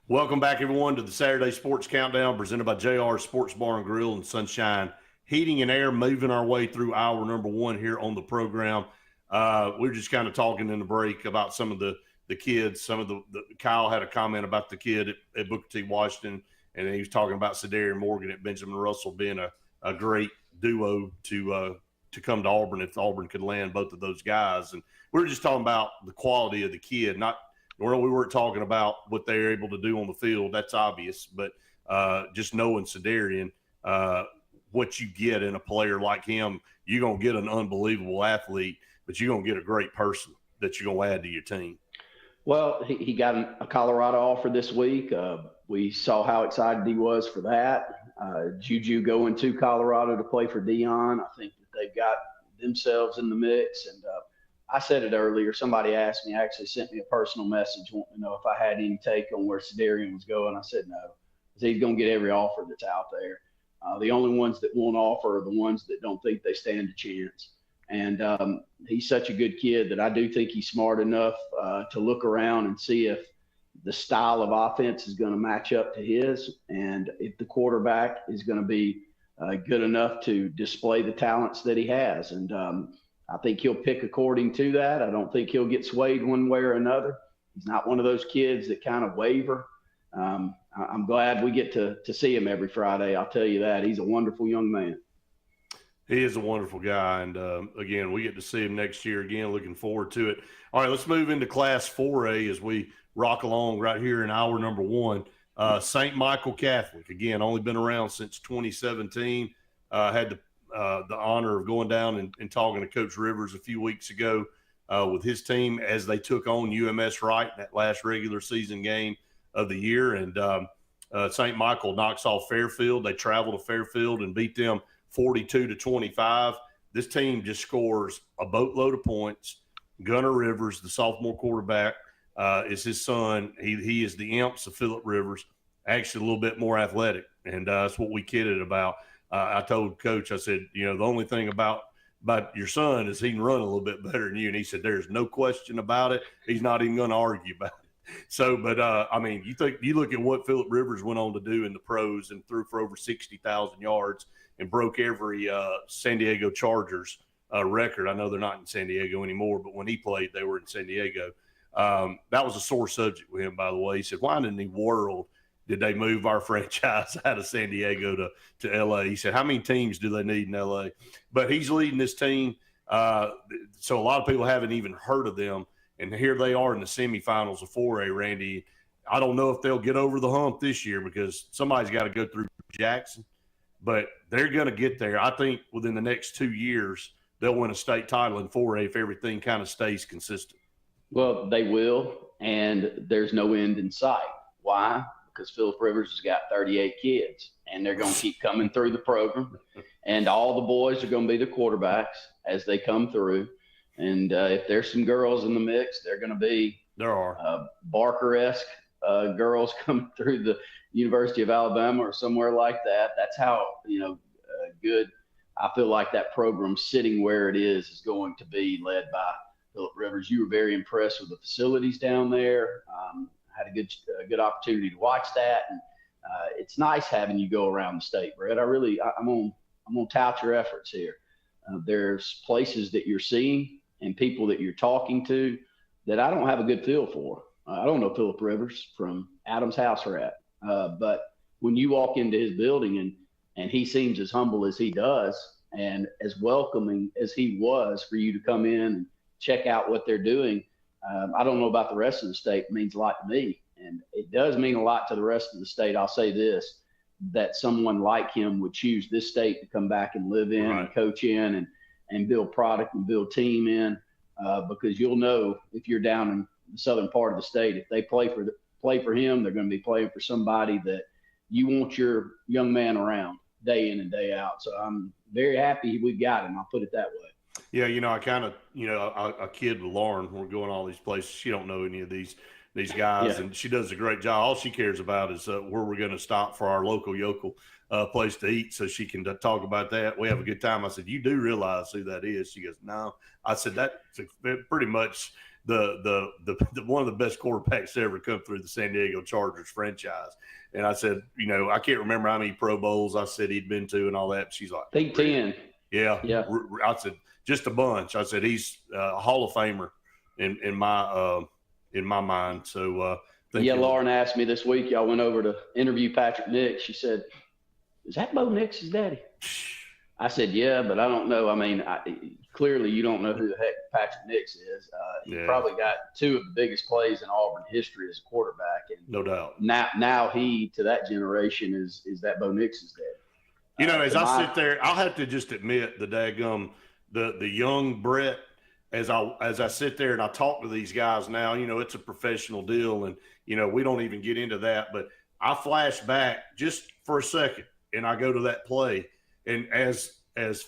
Welcome back, everyone, to the Saturday Sports Countdown presented by JR Sports Bar and Grill and Sunshine Heating and Air, moving our way through hour number 1 here on the program. We were just kind of talking in the break about some of the kids. Some of the Kyle had a comment about the kid at Booker T. Washington, and he was talking about Sedarian Morgan at Benjamin Russell being a great duo to come to Auburn if Auburn could land both of those guys. And we were just talking about the quality of the kid, we weren't talking about what they're able to do on the field. That's obvious. But just knowing Sedarian, what you get in a player like him, you're going to get an unbelievable athlete, but you're going to get a great person that you're going to add to your team. Well, he got a Colorado offer this week. We saw how excited he was for that. Juju going to Colorado to play for Dion. I think that they've got themselves in the mix. And I said it earlier. Somebody asked me, actually sent me a personal message wanting to know if I had any take on where Sedarian was going. I said no. he's going to get every offer that's out there. The only ones that won't offer are the ones that don't think they stand a chance. And he's such a good kid that I do think he's smart enough to look around and see if the style of offense is going to match up to his, and if the quarterback is going to be good enough to display the talents that he has. And I think he'll pick according to that. I don't think he'll get swayed one way or another. He's not one of those kids that kind of waver. I'm glad we get to see him every Friday. I'll tell you that. He's a wonderful young man. He is a wonderful guy. And, again, we get to see him next year again. Looking forward to it. All right, let's move into Class 4A as we rock along right here in hour number 1. St. Michael Catholic, again, only been around since 2017. Had the honor of going down and talking to Coach Rivers a few weeks ago with his team as they took on UMS Wright in that last regular season game of the year. And St. Michael knocks off Fairfield. They travel to Fairfield and beat them 42-25. This team just scores a boatload of points. Gunnar Rivers, the sophomore quarterback, is his son. He is the imps of Phillip Rivers, actually a little bit more athletic, and that's what we kidded about. I told Coach, I said, the only thing about your son is he can run a little bit better than you, and he said, there's no question about it. He's not even going to argue about it. So, but you look at what Phillip Rivers went on to do in the pros and threw for over 60,000 yards and broke every San Diego Chargers record. I know they're not in San Diego anymore, but when he played, they were in San Diego. That was a sore subject with him, by the way. He said, why in the world did they move our franchise out of San Diego to L.A.? He said, how many teams do they need in L.A.? But he's leading this team, so a lot of people haven't even heard of them. And here they are in the semifinals of 4A, Randy. I don't know if they'll get over the hump this year because somebody's got to go through Jackson. But they're going to get there. I think within the next 2 years, they'll win a state title in 4A if everything kind of stays consistent. Well, they will, and there's no end in sight. Why? Because Phillip Rivers has got 38 kids, and they're going to keep coming through the program. And all the boys are going to be the quarterbacks as they come through. And if there's some girls in the mix, they're going to be Barker-esque girls coming through the University of Alabama or somewhere like that. That's how, good I feel like that program sitting where it is going to be, led by Phillip Rivers. You were very impressed with the facilities down there. Had a good opportunity to watch that. And it's nice having you go around the state, Brett. I'm gonna tout your efforts here. There's places that you're seeing and people that you're talking to that I don't have a good feel for. I don't know Phillip Rivers from Adam's house rat. But when you walk into his building and he seems as humble as he does and as welcoming as he was for you to come in and check out what they're doing, I don't know about the rest of the state. It means a lot to me. And it does mean a lot to the rest of the state. I'll say this, that someone like him would choose this state to come back and live in and coach in and build product and build team in, because you'll know if you're down in the southern part of the state, if they play for him, they're going to be playing for somebody that you want your young man around day in and day out. So I'm very happy we got him. I'll put it that way. Yeah, I kind of, I kid with Lauren when we're going all these places. She don't know any of these guys, and she does a great job. All she cares about is where we're going to stop for our local yokel place to eat, so she can talk about that. We have a good time. I said, you do realize who that is? She goes, no. I said, that's pretty much the one of the best quarterbacks to ever come through the San Diego Chargers franchise. And I said, I can't remember how many Pro Bowls I said he'd been to and all that. She's like, I think 10. Yeah. I said, just a bunch. I said, he's a Hall of Famer in my mind. So, Lauren asked me this week, y'all went over to interview Patrick Nix. She said, is that Bo Nix's daddy? I said, yeah, but I don't know. I mean, clearly you don't know who the heck Patrick Nix is. He probably got two of the biggest plays in Auburn history as a quarterback. And no doubt. Now he, to that generation, is that Bo Nix's daddy. As I sit there, I'll have to just admit the young Brett, as I sit there and I talk to these guys now, it's a professional deal, and we don't even get into that, but I flash back just for a second and I go to that play, and as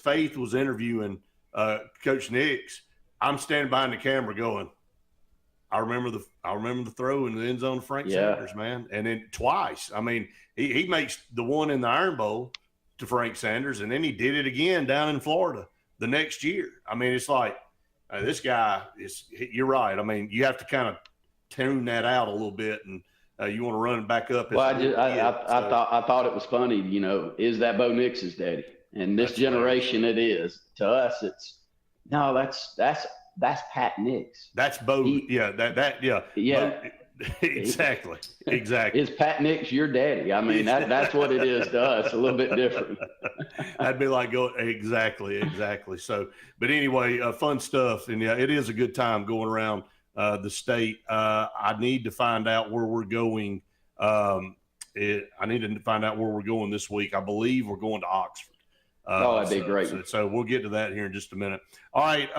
Faith was interviewing Coach Nix, I'm standing behind the camera going, I remember the throw in the end zone to Frank Sanders, man. And then twice. I mean, he makes the one in the Iron Bowl to Frank Sanders, and then he did it again down in Florida the next year. I mean, it's like this guy is – you're right. I mean, you have to kind of tune that out a little bit, and you want to run it back up. Well, I thought it was funny, you know, is that Bo Nix's daddy? And this generation it is. To us, it's – no, that's Pat Nix. That's Bo. Yeah. Yeah. Bo, exactly. Is Pat Nix your daddy? I mean, that's what it is to us. A little bit different. I'd be like, exactly. So, but anyway, fun stuff. And yeah, it is a good time going around the state. I need to find out where we're going. I need to find out where we're going this week. I believe we're going to Oxford. That'd be great. So we'll get to that here in just a minute. All right,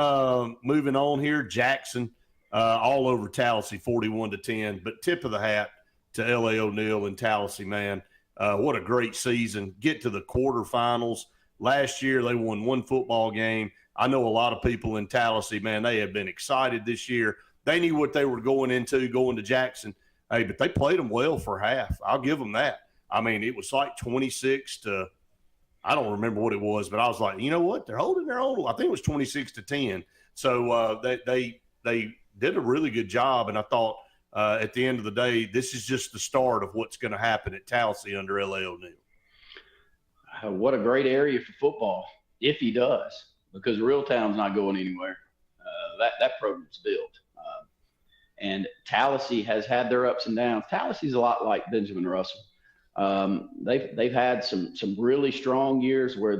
moving on here. Jackson, all over Tallahassee, 41-10. But tip of the hat to L.A. O'Neal and Tallahassee, man. What a great season. Get to the quarterfinals. Last year they won one football game. I know a lot of people in Tallahassee, man, they have been excited this year. They knew what they were going into, going to Jackson. Hey, but they played them well for half. I'll give them that. I mean, it was like 26 to – I don't remember what it was, but I was like, you know what? They're holding their own. I think it was 26-10. So they did a really good job, and I thought at the end of the day, this is just the start of what's going to happen at Tallahassee under L.A. O'Neal. What a great area for football, if he does, because Reeltown's not going anywhere. That program's built. And Tallahassee has had their ups and downs. Tallahassee's a lot like Benjamin Russell. They've had some really strong years where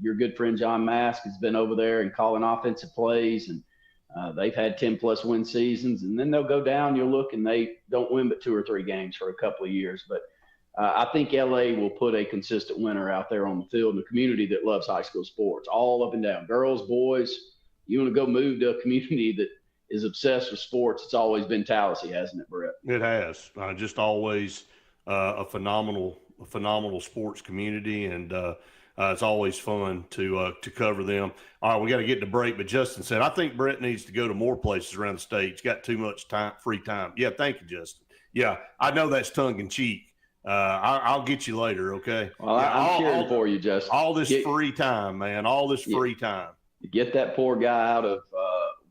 your good friend John Mask has been over there and calling offensive plays, and they've had 10+ win seasons, and then they'll go down. You'll look and they don't win but 2 or 3 games for a couple of years. But I think LA will put a consistent winner out there on the field in a community that loves high school sports, all up and down, girls, boys. You want to go move to a community that is obsessed with sports. It's always been Tallahassee, hasn't it, Brett? It has. Just always. A phenomenal sports community, and it's always fun to cover them. All right, we got to get to break, but Justin said, I think Brett needs to go to more places around the state. He's got too much free time. Yeah, thank you, Justin. Yeah, I know that's tongue-in-cheek. I'll get you later, okay? Well, I'm cheering for you, Justin. All this free time, man, free time. Get that poor guy out of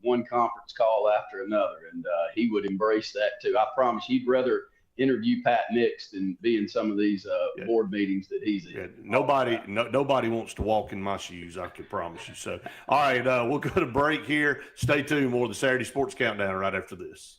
one conference call after another, and he would embrace that too. I promise he'd rather – interview Pat Nix than be in some of these board meetings that he's in. Yeah, nobody wants to walk in my shoes, I can promise you. So, all right, we'll go to break here. Stay tuned. More of the Saturday Sports Countdown right after this.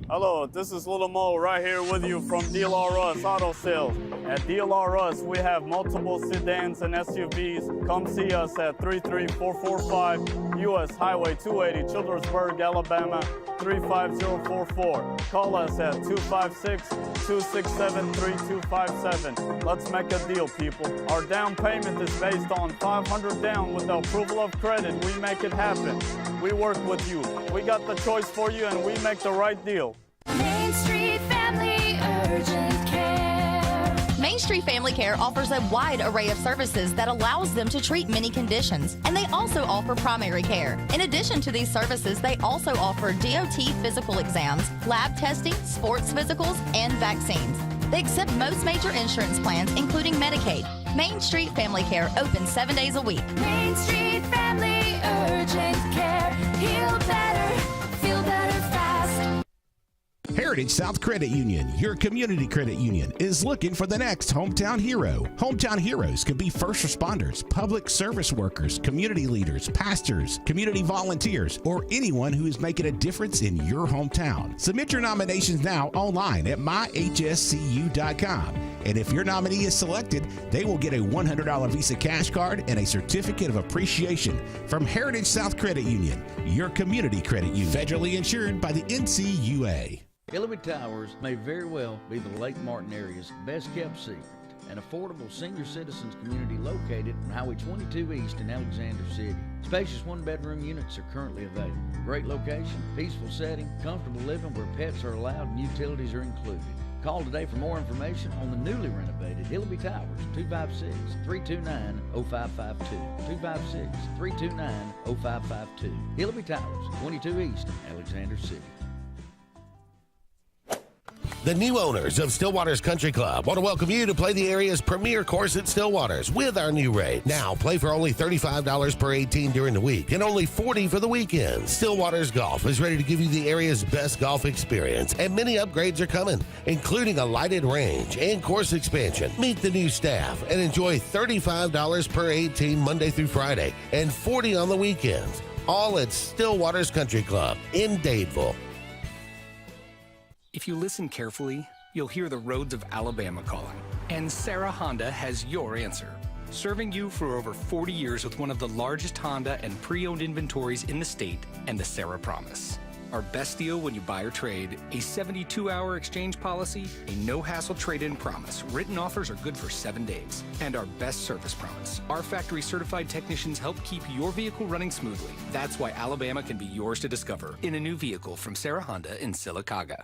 Hello, this is Little Mo right here with you from DLR Us Auto Sales. At DLR Us, we have multiple sedans and SUVs. Come see us at 33445 U.S. Highway 280, Childersburg, Alabama, 35044. Call us at 256-267-3257. Let's make a deal, people. Our down payment is based on $500 down. With the approval of credit, we make it happen. We work with you. We got the choice for you, and we make the right deal. Main Street Family Urgent Care. Main Street Family Care offers a wide array of services that allows them to treat many conditions, and they also offer primary care. In addition to these services, they also offer DOT physical exams, lab testing, sports physicals, and vaccines. They accept most major insurance plans, including Medicaid. Main Street Family Care opens 7 days a week. Main Street Family Urgent Care. Heal better, feel better fast. Heritage South Credit Union, your community credit union, is looking for the next hometown hero. Hometown heroes could be first responders, public service workers, community leaders, pastors, community volunteers, or anyone who is making a difference in your hometown. Submit your nominations now online at myhscu.com. And if your nominee is selected, they will get a $100 Visa cash card and a certificate of appreciation from Heritage South Credit Union, your community credit union, federally insured by the NCUA. Hillary Towers may very well be the Lake Martin area's best kept secret. An affordable senior citizens community located on Highway 22 East in Alexander City. Spacious 1-bedroom units are currently available. Great location, peaceful setting, comfortable living where pets are allowed and utilities are included. Call today for more information on the newly renovated Hillary Towers, 256-329-0552. 256-329-0552. Hillary Towers, 22 East, Alexander City. The new owners of Stillwater's Country Club want to welcome you to play the area's premier course at Stillwater's with our new rates. Now, play for only $35 per 18 during the week and only $40 for the weekends. Stillwater's Golf is ready to give you the area's best golf experience, and many upgrades are coming, including a lighted range and course expansion. Meet the new staff and enjoy $35 per 18 Monday through Friday and $40 on the weekends. All at Stillwater's Country Club in Dadeville. If you listen carefully, you'll hear the roads of Alabama calling. And Sarah Honda has your answer. Serving you for over 40 years with one of the largest Honda and pre-owned inventories in the state and the Sarah Promise. Our best deal when you buy or trade, a 72-hour exchange policy, a no-hassle trade-in promise. Written offers are good for 7 days. And our best service promise. Our factory-certified technicians help keep your vehicle running smoothly. That's why Alabama can be yours to discover in a new vehicle from Sarah Honda in Sylacauga.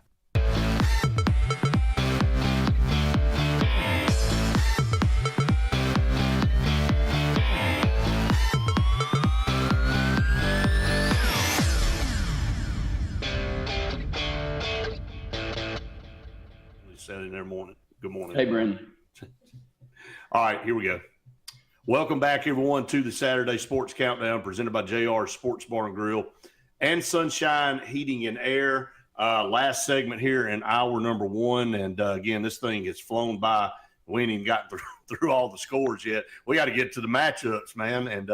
Saturday there morning. Good morning. Hey, Brendan. All right, here we go. Welcome back, everyone, to the Saturday Sports Countdown presented by JR Sports Bar and Grill and Sunshine Heating and Air. Last segment here in hour number one. And again, this thing has flown by. We ain't even got through all the scores yet. We got to get to the matchups, man. And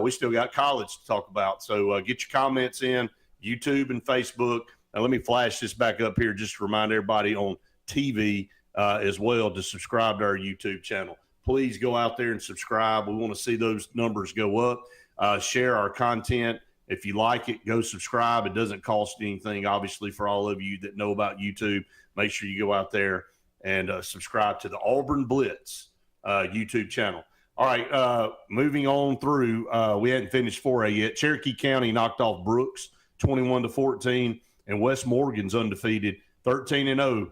we still got college to talk about. So get your comments in, YouTube and Facebook. Now, let me flash this back up here just to remind everybody on TV as well to subscribe to our YouTube channel. Please go out there and subscribe. We want to see those numbers go up. Share our content. If you like it, go subscribe. It doesn't cost anything, obviously, for all of you that know about YouTube. Make sure you go out there and subscribe to the Auburn Blitz YouTube channel. All right, moving on through. We hadn't finished 4A yet. Cherokee County knocked off Brooks 21-14, and West Morgan's undefeated 13-0.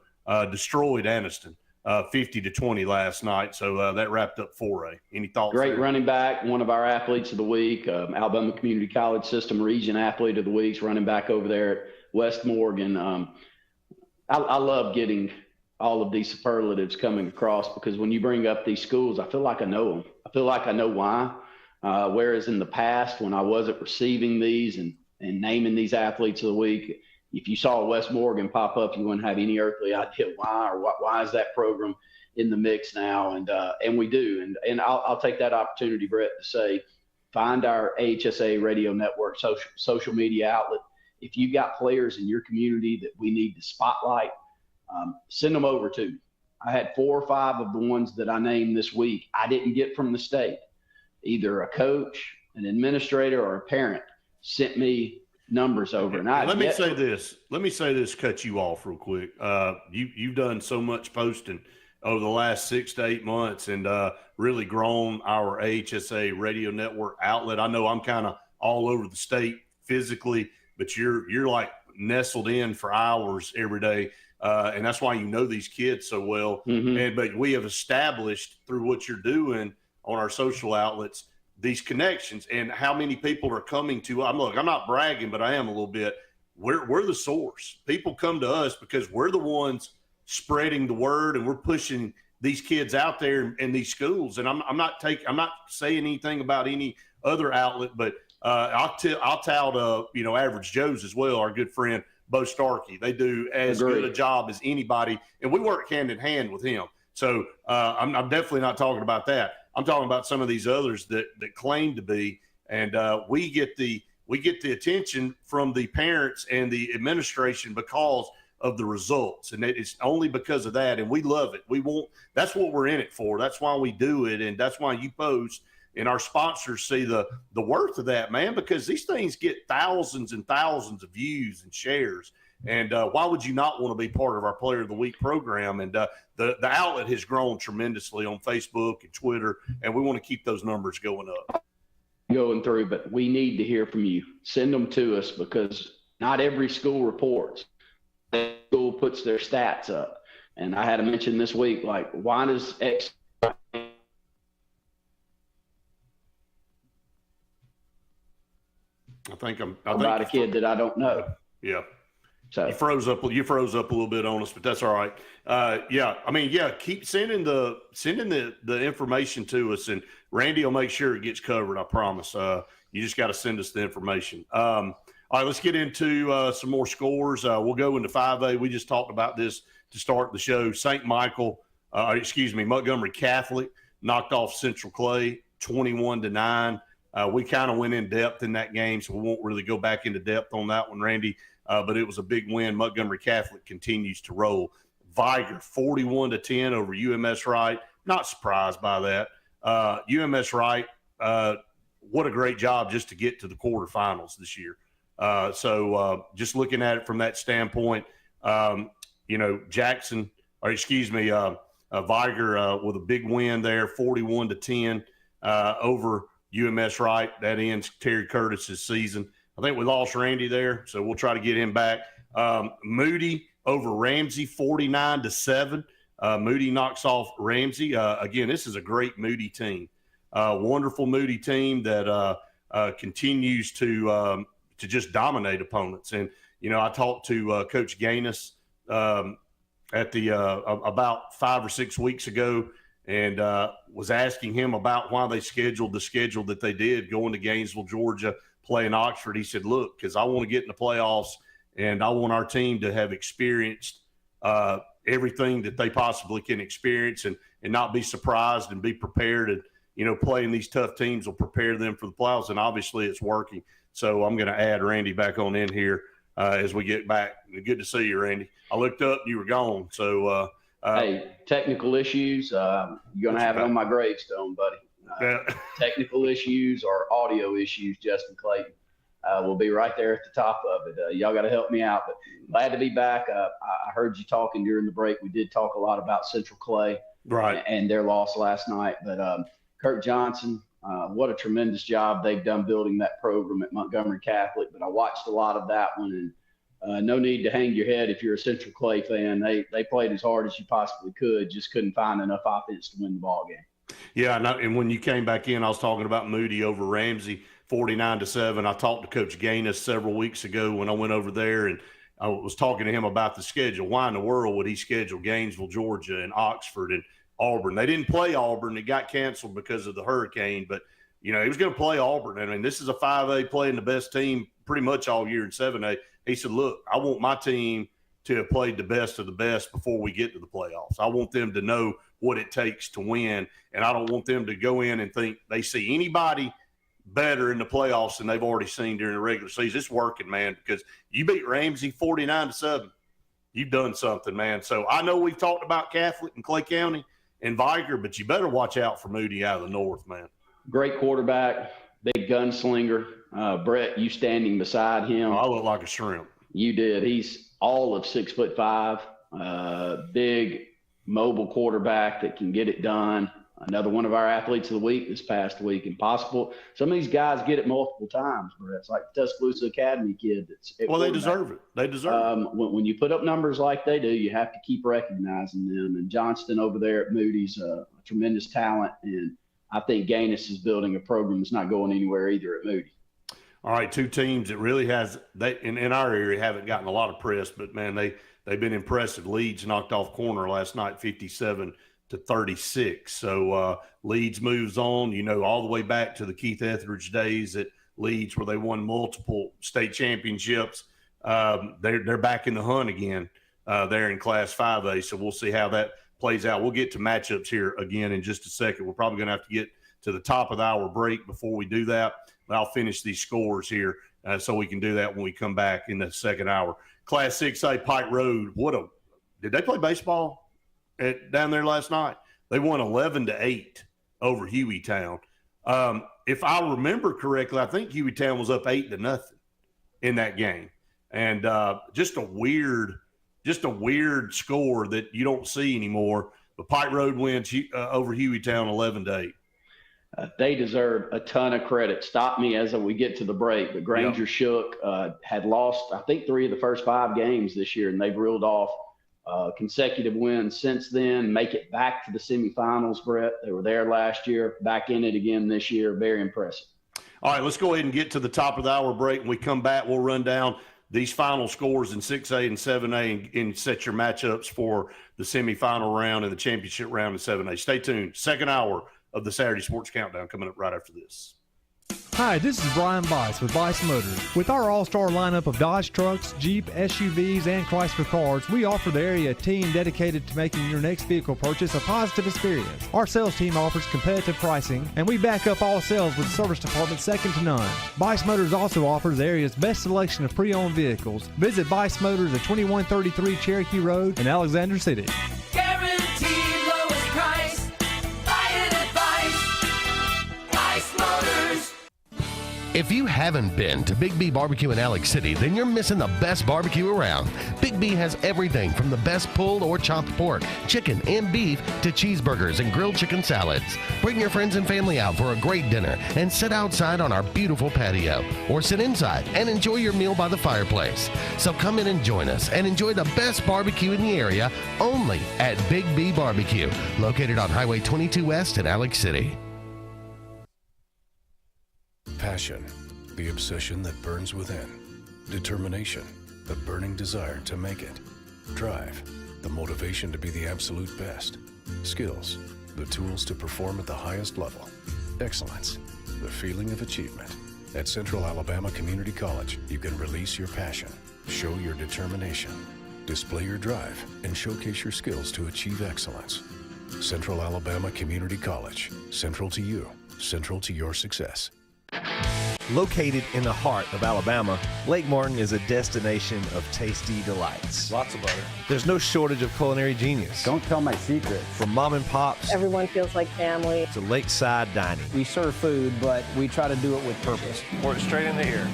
Destroyed Anniston 50-20 last night. So that wrapped up 4A. Any thoughts? Great there? Running back, one of our athletes of the week, Alabama Community College System Region Athlete of the Week, running back over there at West Morgan. I love getting all of these superlatives coming across because when you bring up these schools, I feel like I know them. I feel like I know why. Whereas in the past, when I wasn't receiving these and naming these athletes of the week, if you saw West Morgan pop up, you wouldn't have any earthly idea why or why is that program in the mix now, and we do. And I'll take that opportunity, Brett, to say, find our AHSA Radio Network social media outlet. If you've got players in your community that we need to spotlight, send them over to me. I had 4 or 5 of the ones that I named this week I didn't get from the state. Either a coach, an administrator, or a parent sent me numbers over. And let me say this, cut you off real quick. You've done so much posting over the last 6 to 8 months and really grown our AHSA radio network outlet. I know I'm kind of all over the state physically, but you're like nestled in for hours every day. And that's why you know these kids so well. Mm-hmm. But we have established through what you're doing on our social outlets these connections and how many people are coming to. I'm not bragging, but I am a little bit. We're the source. People come to us because we're the ones spreading the word and we're pushing these kids out there in these schools. And I'm not saying anything about any other outlet, but I'll tout Average Joe's as well. Our good friend Bo Starkey. They do as good a job as anybody, and we work hand in hand with him. So I'm definitely not talking about that. I'm talking about some of these others that claim to be, and we get the attention from the parents and the administration because of the results, and it's only because of that, and we love it. That's what we're in it for. That's why we do it, and that's why you post, and our sponsors see the worth of that, man, because these things get thousands and thousands of views and shares. And why would you not want to be part of our Player of the Week program? And the outlet has grown tremendously on Facebook and Twitter, and we want to keep those numbers going up. Going through, but we need to hear from you. Send them to us because not every school reports. Every school puts their stats up. And I had to mention this week, like, why does X – I think about a kid that I don't know. Yeah. So you froze up a little bit on us, but that's all right. Keep sending the information to us, and Randy will make sure it gets covered. I promise. You just got to send us the information. All right, let's get into some more scores. We'll go into 5A. We just talked about this to start the show. Montgomery Catholic knocked off Central Clay 21-9. We kind of went in depth in that game, so we won't really go back into depth on that one, Randy. But it was a big win. Montgomery Catholic continues to roll. Viger 41-10 over UMS Wright. Not surprised by that. UMS Wright, what a great job just to get to the quarterfinals this year. Just looking at it from that standpoint, Viger with a big win there, 41-10 over UMS Wright. That ends Terry Curtis's season. I think we lost Randy there, so we'll try to get him back. Moody over Ramsey, 49-7. Moody knocks off Ramsey. Again, this is a great Moody team. Wonderful Moody team that continues to just dominate opponents. And, I talked to Coach Gaines at about 5 or 6 weeks ago and was asking him about why they scheduled the schedule that they did, going to Gainesville, Georgia, playing Oxford. He said, look, because I want to get in the playoffs and I want our team to have experienced everything that they possibly can experience and not be surprised and be prepared. And, playing these tough teams will prepare them for the playoffs. And obviously it's working. So I'm going to add Randy back on in here as we get back. Good to see you, Randy. I looked up, you were gone. So, hey, technical issues, you're going to have it on my gravestone, buddy. Technical issues or audio issues, Justin Clayton will be right there at the top of it. Y'all got to help me out, but glad to be back. I heard you talking during the break. We did talk a lot about Central Clay and their loss last night, but Kirk Johnson, what a tremendous job they've done building that program at Montgomery Catholic. But I watched a lot of that one, and no need to hang your head if you're a Central Clay fan. They played as hard as you possibly could, just couldn't find enough offense to win the ball game. Yeah, and when you came back in, I was talking about Moody over Ramsey, 49-7. I talked to Coach Gaines several weeks ago when I went over there, and I was talking to him about the schedule. Why in the world would he schedule Gainesville, Georgia, and Oxford and Auburn? They didn't play Auburn. It got canceled because of the hurricane, but, he was going to play Auburn. I mean, this is a 5A playing the best team pretty much all year in 7A. He said, look, I want my team to have played the best of the best before we get to the playoffs. I want them to know what it takes to win, and I don't want them to go in and think they see anybody better in the playoffs than they've already seen during the regular season. It's working, man, because you beat Ramsey 49-7. You've done something, man. So I know we've talked about Catholic and Clay County and Viger, but you better watch out for Moody out of the north, man. Great quarterback, big gunslinger. Brett, you standing beside him. I look like a shrimp. You did. He's all of 6'5", big mobile quarterback that can get it done. Another one of our athletes of the week this past week. Impossible. Some of these guys get it multiple times, Brett. It's like the Tuscaloosa Academy kid. They deserve it. They deserve it. When you put up numbers like they do, you have to keep recognizing them. And Johnston over there at Moody's, a tremendous talent. And I think Gaines is building a program that's not going anywhere either at Moody. All right, two teams that really in our area haven't gotten a lot of press, but, man, they've been impressive. Leeds knocked off Corner last night, 57-36. So Leeds moves on, all the way back to the Keith Etheridge days at Leeds where they won multiple state championships. They're back in the hunt again there in Class 5A, so we'll see how that plays out. We'll get to matchups here again in just a second. We're probably going to have to get to the top of the hour break before we do that. But I'll finish these scores here so we can do that when we come back in the second hour. Class 6A Pike Road. Did they play baseball down there last night? They won 11-8 over Hueytown. If I remember correctly, I think Hueytown was up 8-0 in that game, and just a weird score that you don't see anymore. But Pike Road wins over Hueytown 11-8. They deserve a ton of credit. Stop me as we get to the break. But Granger Shook had lost, I think, 3 of the first 5 games this year, and they've reeled off consecutive wins since then. Make it back to the semifinals, Brett. They were there last year, back in it again this year. Very impressive. All right, let's go ahead and get to the top of the hour break. When we come back, we'll run down these final scores in 6A and 7A and set your matchups for the semifinal round and the championship round in 7A. Stay tuned. Second hour of the Saturday Sports Countdown coming up right after this. Hi, this is Brian Bice with Bice Motors. With our all-star lineup of Dodge trucks, Jeep, SUVs, and Chrysler cars, we offer the area team dedicated to making your next vehicle purchase a positive experience. Our sales team offers competitive pricing, and we back up all sales with a service department second to none. Bice Motors also offers the area's best selection of pre-owned vehicles. Visit Bice Motors at 2133 Cherokee Road in Alexander City. Guaranteed lowest price. Buy it at Bice Motors. If you haven't been to Big B Barbecue in Alex City, then you're missing the best barbecue around. Big B has everything from the best pulled or chopped pork, chicken, and beef to cheeseburgers and grilled chicken salads. Bring your friends and family out for a great dinner and sit outside on our beautiful patio, or sit inside and enjoy your meal by the fireplace. So come in and join us and enjoy the best barbecue in the area only at Big B Barbecue, located on Highway 22 West in Alex City. Passion, the obsession that burns within. Determination, the burning desire to make it. Drive, the motivation to be the absolute best. Skills, the tools to perform at the highest level. Excellence, the feeling of achievement. At Central Alabama Community College, you can release your passion, show your determination, display your drive, and showcase your skills to achieve excellence. Central Alabama Community College, central to you, central to your success. Located in the heart of Alabama, Lake Martin is a destination of tasty delights. Lots of butter. There's no shortage of culinary genius. Don't tell my secret. From mom and pops Everyone feels like family. to lakeside dining. We serve food, but we try to do it with purpose. Pour it straight into here.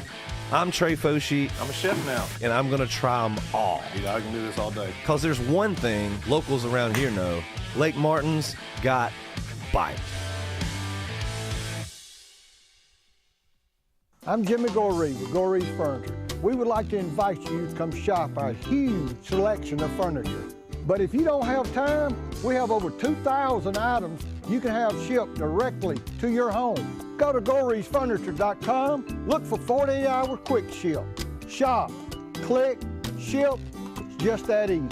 I'm Trey Foshi, I'm a chef now. and I'm going to try them all. Dude, I can do this all day. Because there's one thing locals around here know. Lake Martin's got bite. I'm Jimmy Goree with Goree's Furniture. We would like to invite you to come shop our huge selection of furniture. But if you don't have time, we have over 2,000 items you can have shipped directly to your home. Go to GoreesFurniture.com, look for 48-hour quick ship. Shop, click, ship, it's just that easy.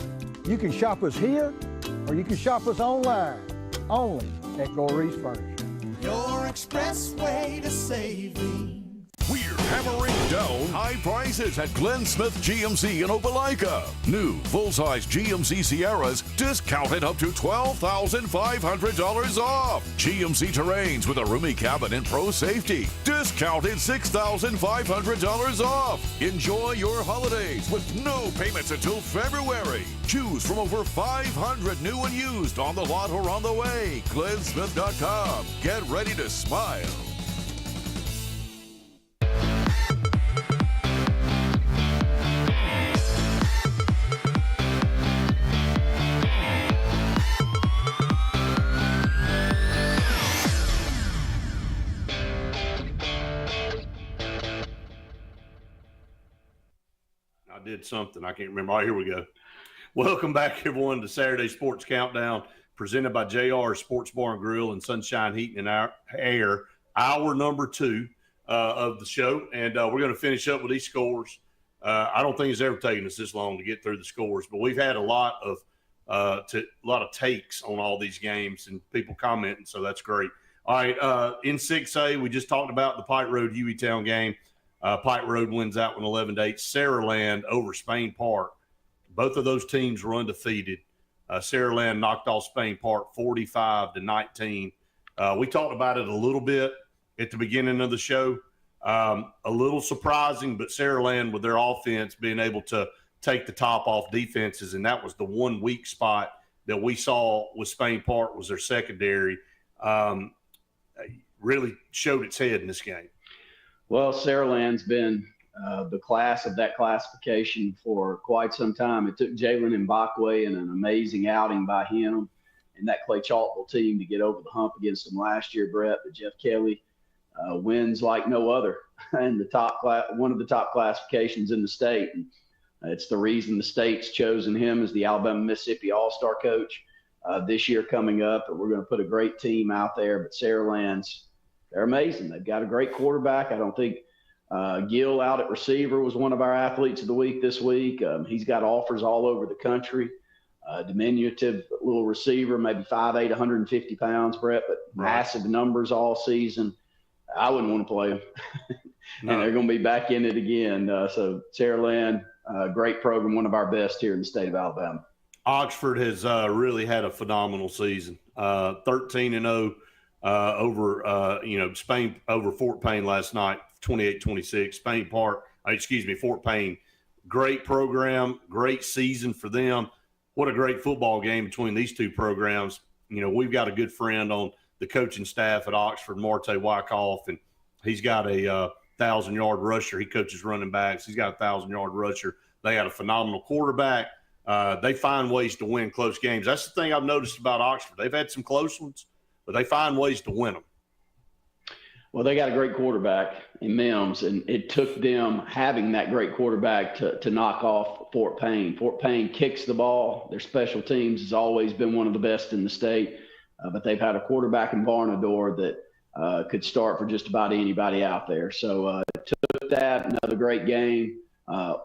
You can shop us here, or you can shop us online, only at Goree's Furniture. Your express way to saving. We're hammering down high prices at Glenn Smith GMC in Opelika. New full-size GMC Sierras discounted up to $12,500 off. GMC Terrains with a roomy cabin and pro safety discounted $6,500 off. Enjoy your holidays with no payments until February. Choose from over 500 new and used on the lot or on the way. GlennSmith.com. Get ready to smile. Did something. I can't remember. All right, here we go. Welcome back, everyone, to Saturday Sports Countdown, presented by JR Sports Bar and Grill and Sunshine Heating and Air, hour number 2 of the show. And we're going to finish up with these scores. I don't think it's ever taken us this long to get through the scores, but we've had a lot of takes on all these games and people commenting, so that's great. All right, in 6A, we just talked about the Pike Road Hueytown game. Pike Road wins that one 11-8. Saraland over Spain Park. Both of those teams were undefeated. Saraland knocked off Spain Park 45-19. We talked about it a little bit at the beginning of the show. A little surprising, but Saraland with their offense being able to take the top off defenses, and that was the one weak spot that we saw with Spain Park was their secondary. Really showed its head in this game. Well, Saraland's been the class of that classification for quite some time. It took Jalen Mbakwe and an amazing outing by him and that Clay Chalkville team to get over the hump against them last year, Brett. But Jeff Kelly wins like no other in the top one of the top classifications in the state. And it's the reason the state's chosen him as the Alabama-Mississippi All-Star coach this year coming up. And we're going to put a great team out there. But Saraland's, they're amazing. They've got a great quarterback. I don't think Gil out at receiver was one of our athletes of the week this week. He's got offers all over the country. Diminutive little receiver, maybe 5'8", 150 pounds, Brett, but massive numbers all season. I wouldn't want to play him. And they're going to be back in it again. So Sarah Land, great program, one of our best here in the state of Alabama. Oxford has really had a phenomenal season. 13-0 over Spain over Fort Payne last night, 28-26. Fort Payne. Great program, great season for them. What a great football game between these two programs. We've got a good friend on the coaching staff at Oxford, Marte Wyckoff, and he's got a 1,000-yard rusher. He coaches running backs. He's got a 1,000-yard rusher. They got a phenomenal quarterback. They find ways to win close games. That's the thing I've noticed about Oxford. They've had some close ones, but they find ways to win them. Well, they got a great quarterback in Mims, and it took them having that great quarterback to knock off Fort Payne. Fort Payne kicks the ball. Their special teams has always been one of the best in the state, but they've had a quarterback in Barnador that could start for just about anybody out there. So took that, another great game.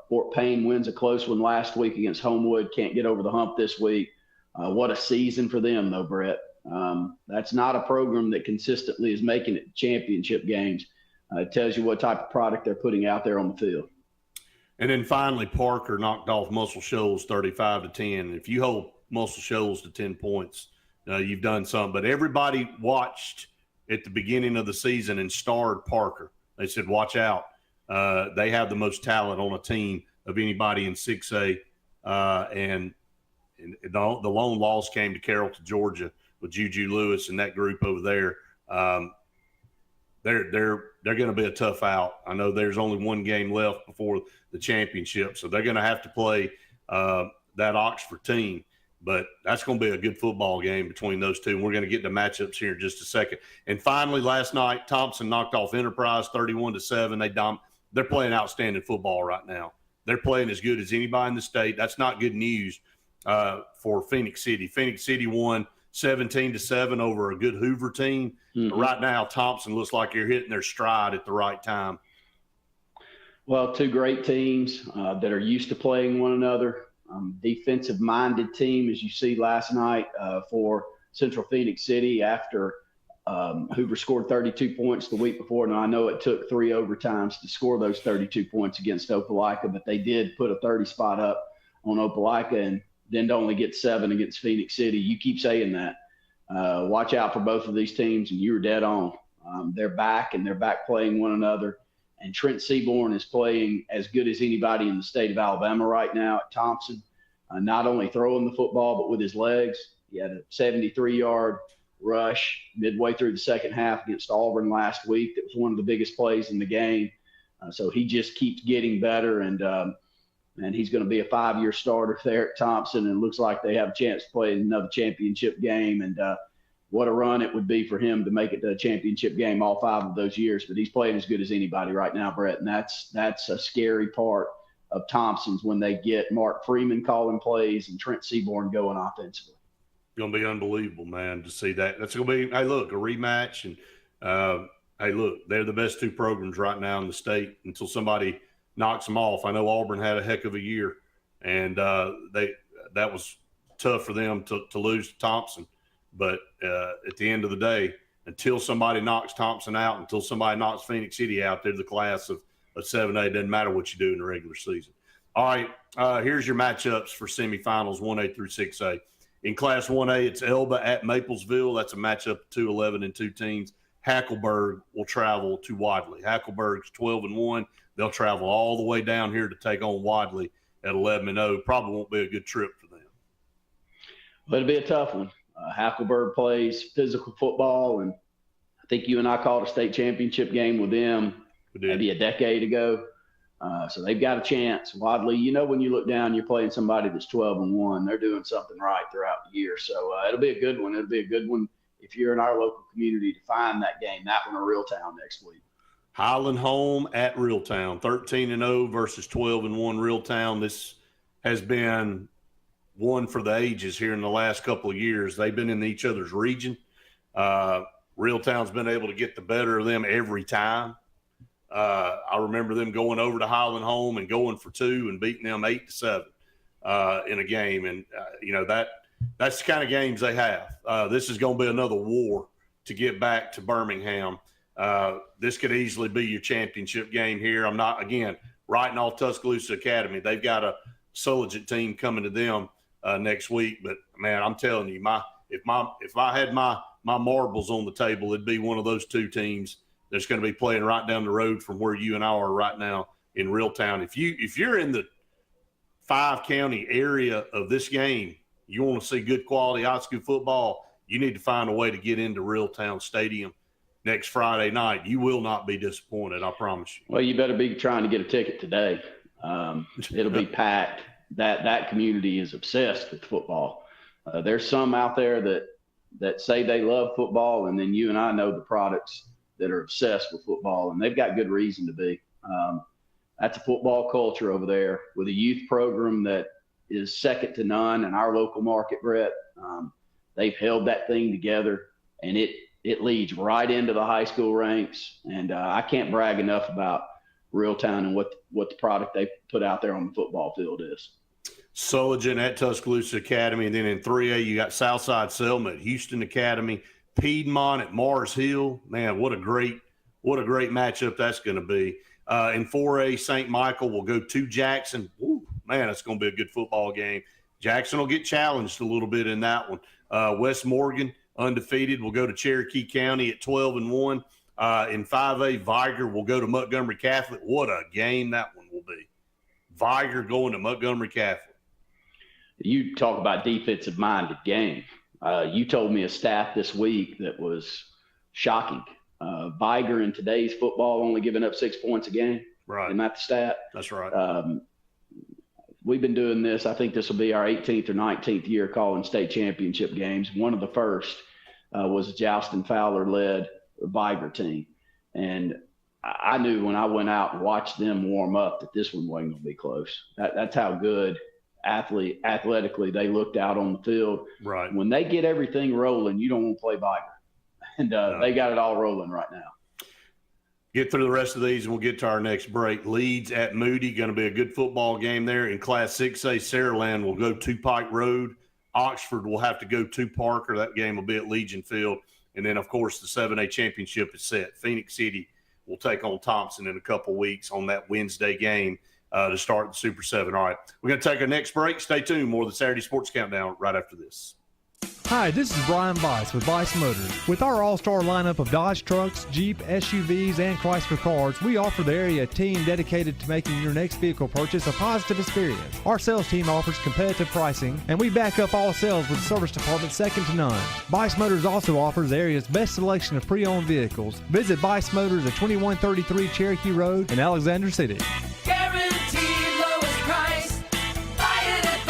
Fort Payne wins a close one last week against Homewood. Can't get over the hump this week. What a season for them, though, Brett. That's not a program that consistently is making it championship games. It tells you what type of product they're putting out there on the field. And then finally, Parker knocked off Muscle Shoals 35-10. And if you hold Muscle Shoals to 10 points, you've done something. But everybody watched at the beginning of the season and starred Parker. They said, watch out. They have the most talent on a team of anybody in 6A. And the lone loss came to Carrollton, Georgia, with Juju Lewis and that group over there. They're going to be a tough out. I know there's only one game left before the championship, so they're going to have to play that Oxford team. But that's going to be a good football game between those two. And we're going to get to matchups here in just a second. And finally, last night, Thompson knocked off Enterprise 31-7. They're playing outstanding football right now. They're playing as good as anybody in the state. That's not good news for Phoenix City. Phoenix City won 17-7 over a good Hoover team. Mm-hmm. Right now, Thompson looks like you're hitting their stride at the right time. Well, two great teams that are used to playing one another. Defensive-minded team, as you see last night for Central Phoenix City after Hoover scored 32 points the week before. Now, I know it took 3 overtimes to score those 32 points against Opelika, but they did put a 30 spot up on Opelika and then to only get 7 against Phoenix City. You keep saying that. Watch out for both of these teams, and you were dead on. They're back, and they're back playing one another. And Trent Seaborn is playing as good as anybody in the state of Alabama right now at Thompson, not only throwing the football, but with his legs. He had a 73-yard rush midway through the second half against Auburn last week. That was one of the biggest plays in the game. So he just keeps getting better, and he's going to be a 5-year starter there at Thompson, and it looks like they have a chance to play another championship game. And what a run it would be for him to make it to a championship game all 5 of those years. But he's playing as good as anybody right now, Brett, and that's a scary part of Thompson's when they get Mark Freeman calling plays and Trent Seaborn going offensively. Going to be unbelievable, man, to see that. That's going to be, hey, look, a rematch. And, hey, look, they're the best two programs right now in the state until somebody knocks them off. I know Auburn had a heck of a year, and that was tough for them to lose to Thompson. But at the end of the day, until somebody knocks Thompson out, until somebody knocks Phoenix City out, they're the class of 7A. It doesn't matter what you do in the regular season. All right, here's your matchups for semifinals 1A through 6A. In Class 1A, it's Elba at Maplesville. That's a matchup of 2-11 and 2 teams. Hackleburg will travel to Wadley. Hackleburg's 12-1. They'll travel all the way down here to take on Wadley at 11-0. Probably won't be a good trip for them. But it'll be a tough one. Hackleburg plays physical football, and I think you and I called a state championship game with them maybe a decade ago. So they've got a chance. Wadley, when you look down, you're playing somebody that's 12-1. They're doing something right throughout the year. So it'll be a good one. It'll be a good one if you're in our local community to find that game. That one in Reeltown next week. Highland home at Reeltown, 13-0 versus 12-1 Reeltown. This has been one for the ages here in the last couple of years. They've been in each other's region. Reeltown's been able to get the better of them every time. I remember them going over to Highland Home and going for 2 and beating them 8-7 in a game. And, that's the kind of games they have. This is going to be another war to get back to Birmingham. This could easily be your championship game here. I'm not, again, writing off Tuscaloosa Academy. They've got a Sulligent team coming to them next week. But, man, I'm telling you, if I had my marbles on the table, it'd be one of those 2 teams that's going to be playing right down the road from where you and I are right now in Reeltown. If you're in the 5-county area of this game, you want to see good quality high school football, you need to find a way to get into Reeltown Stadium next Friday night. You will not be disappointed, I promise you. Well, you better be trying to get a ticket today. It'll be packed. That community is obsessed with football. There's some out there that say they love football, and then you and I know the products that are obsessed with football, and they've got good reason to be. That's a football culture over there with a youth program that is second to none in our local market, Brett. They've held that thing together, and it leads right into the high school ranks. And I can't brag enough about Reeltown and what the product they put out there on the football field is. Sulligent at Tuscaloosa Academy, and then in 3A you got Southside Selma at Houston Academy, Piedmont at Mars Hill. Man, what a great matchup that's going to be. In 4A, St. Michael will go to Jackson. Woo, man, it's going to be a good football game. Jackson will get challenged a little bit in that one. West Morgan, undefeated, will go to Cherokee County at 12-1. In 5A, Viger will go to Montgomery Catholic. What a game that one will be. Viger going to Montgomery Catholic. You talk about defensive-minded game. You told me a stat this week that was shocking. Viger in today's football only giving up 6 points a game. Right. Isn't that the stat? That's right. We've been doing this. I think this will be our 18th or 19th year calling state championship games. One of the first was a Joustin Fowler-led Viger team. And I knew when I went out and watched them warm up that this one wasn't going to be close. That's how good athletically they looked out on the field. Right. When they get everything rolling, you don't want to play Viger. And they got it all rolling right now. Get through the rest of these, and we'll get to our next break. Leeds at Moody, going to be a good football game there. In Class 6A, Saraland will go to Pike Road. Oxford will have to go to Parker. That game will be at Legion Field. And then, of course, the 7A championship is set. Phoenix City will take on Thompson in a couple weeks on that Wednesday game to start the Super 7. All right, we're going to take our next break. Stay tuned. More of the Saturday Sports Countdown right after this. Hi, this is Brian Bice with Bice Motors. With our all-star lineup of Dodge trucks, Jeep, SUVs, and Chrysler cars, we offer the area a team dedicated to making your next vehicle purchase a positive experience. Our sales team offers competitive pricing, and we back up all sales with a service department second to none. Bice Motors also offers the area's best selection of pre-owned vehicles. Visit Bice Motors at 2133 Cherokee Road in Alexander City. Guaranteed lowest price. Buy it at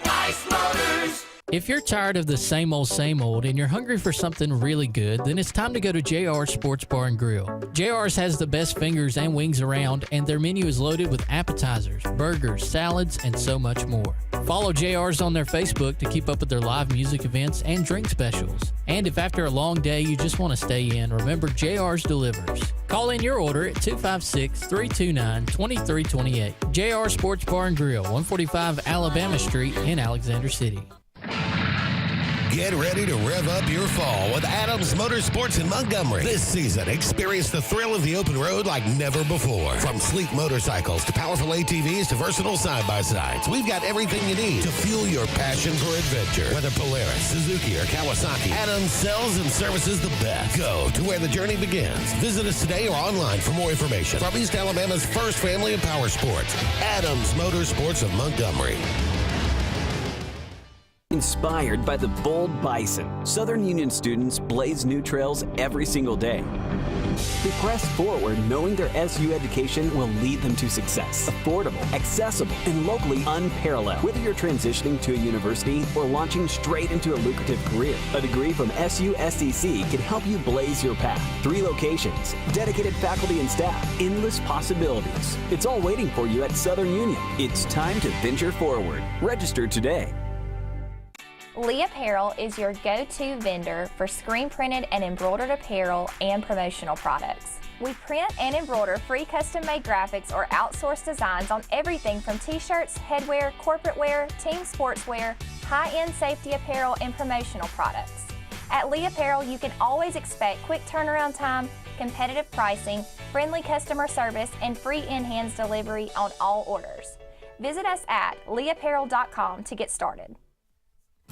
Bice Motors. If you're tired of the same old and you're hungry for something really good, then it's time to go to JR's Sports Bar and Grill. JR's has the best fingers and wings around, and their menu is loaded with appetizers, burgers, salads, and so much more. Follow JR's on their Facebook to keep up with their live music events and drink specials. And if after a long day you just want to stay in, remember JR's delivers. Call in your order at 256-329-2328. JR Sports Bar and Grill, 145 Alabama Street in Alexander City. Get ready to rev up your fall with Adams Motorsports in Montgomery. This season, experience the thrill of the open road like never before. From sleek motorcycles to powerful ATVs to versatile side-by-sides, we've got everything you need to fuel your passion for adventure. Whether Polaris, Suzuki, or Kawasaki, Adams sells and services the best. Go to where the journey begins. Visit us today or online for more information. From East Alabama's first family of power sports, Adams Motorsports of Montgomery. Inspired by the bold bison, Southern Union students blaze new trails every single day. They press forward knowing their SU education will lead them to success. Affordable, accessible, and locally unparalleled. Whether you're transitioning to a university or launching straight into a lucrative career, a degree from SU SDC can help you blaze your path. 3 locations, dedicated faculty and staff, endless possibilities. It's all waiting for you at Southern Union. It's time to venture forward. Register today. Lee Apparel is your go-to vendor for screen printed and embroidered apparel and promotional products. We print and embroider free custom-made graphics or outsourced designs on everything from t-shirts, headwear, corporate wear, team sportswear, high-end safety apparel, and promotional products. At Lee Apparel, you can always expect quick turnaround time, competitive pricing, friendly customer service, and free in-hands delivery on all orders. Visit us at leeapparel.com to get started.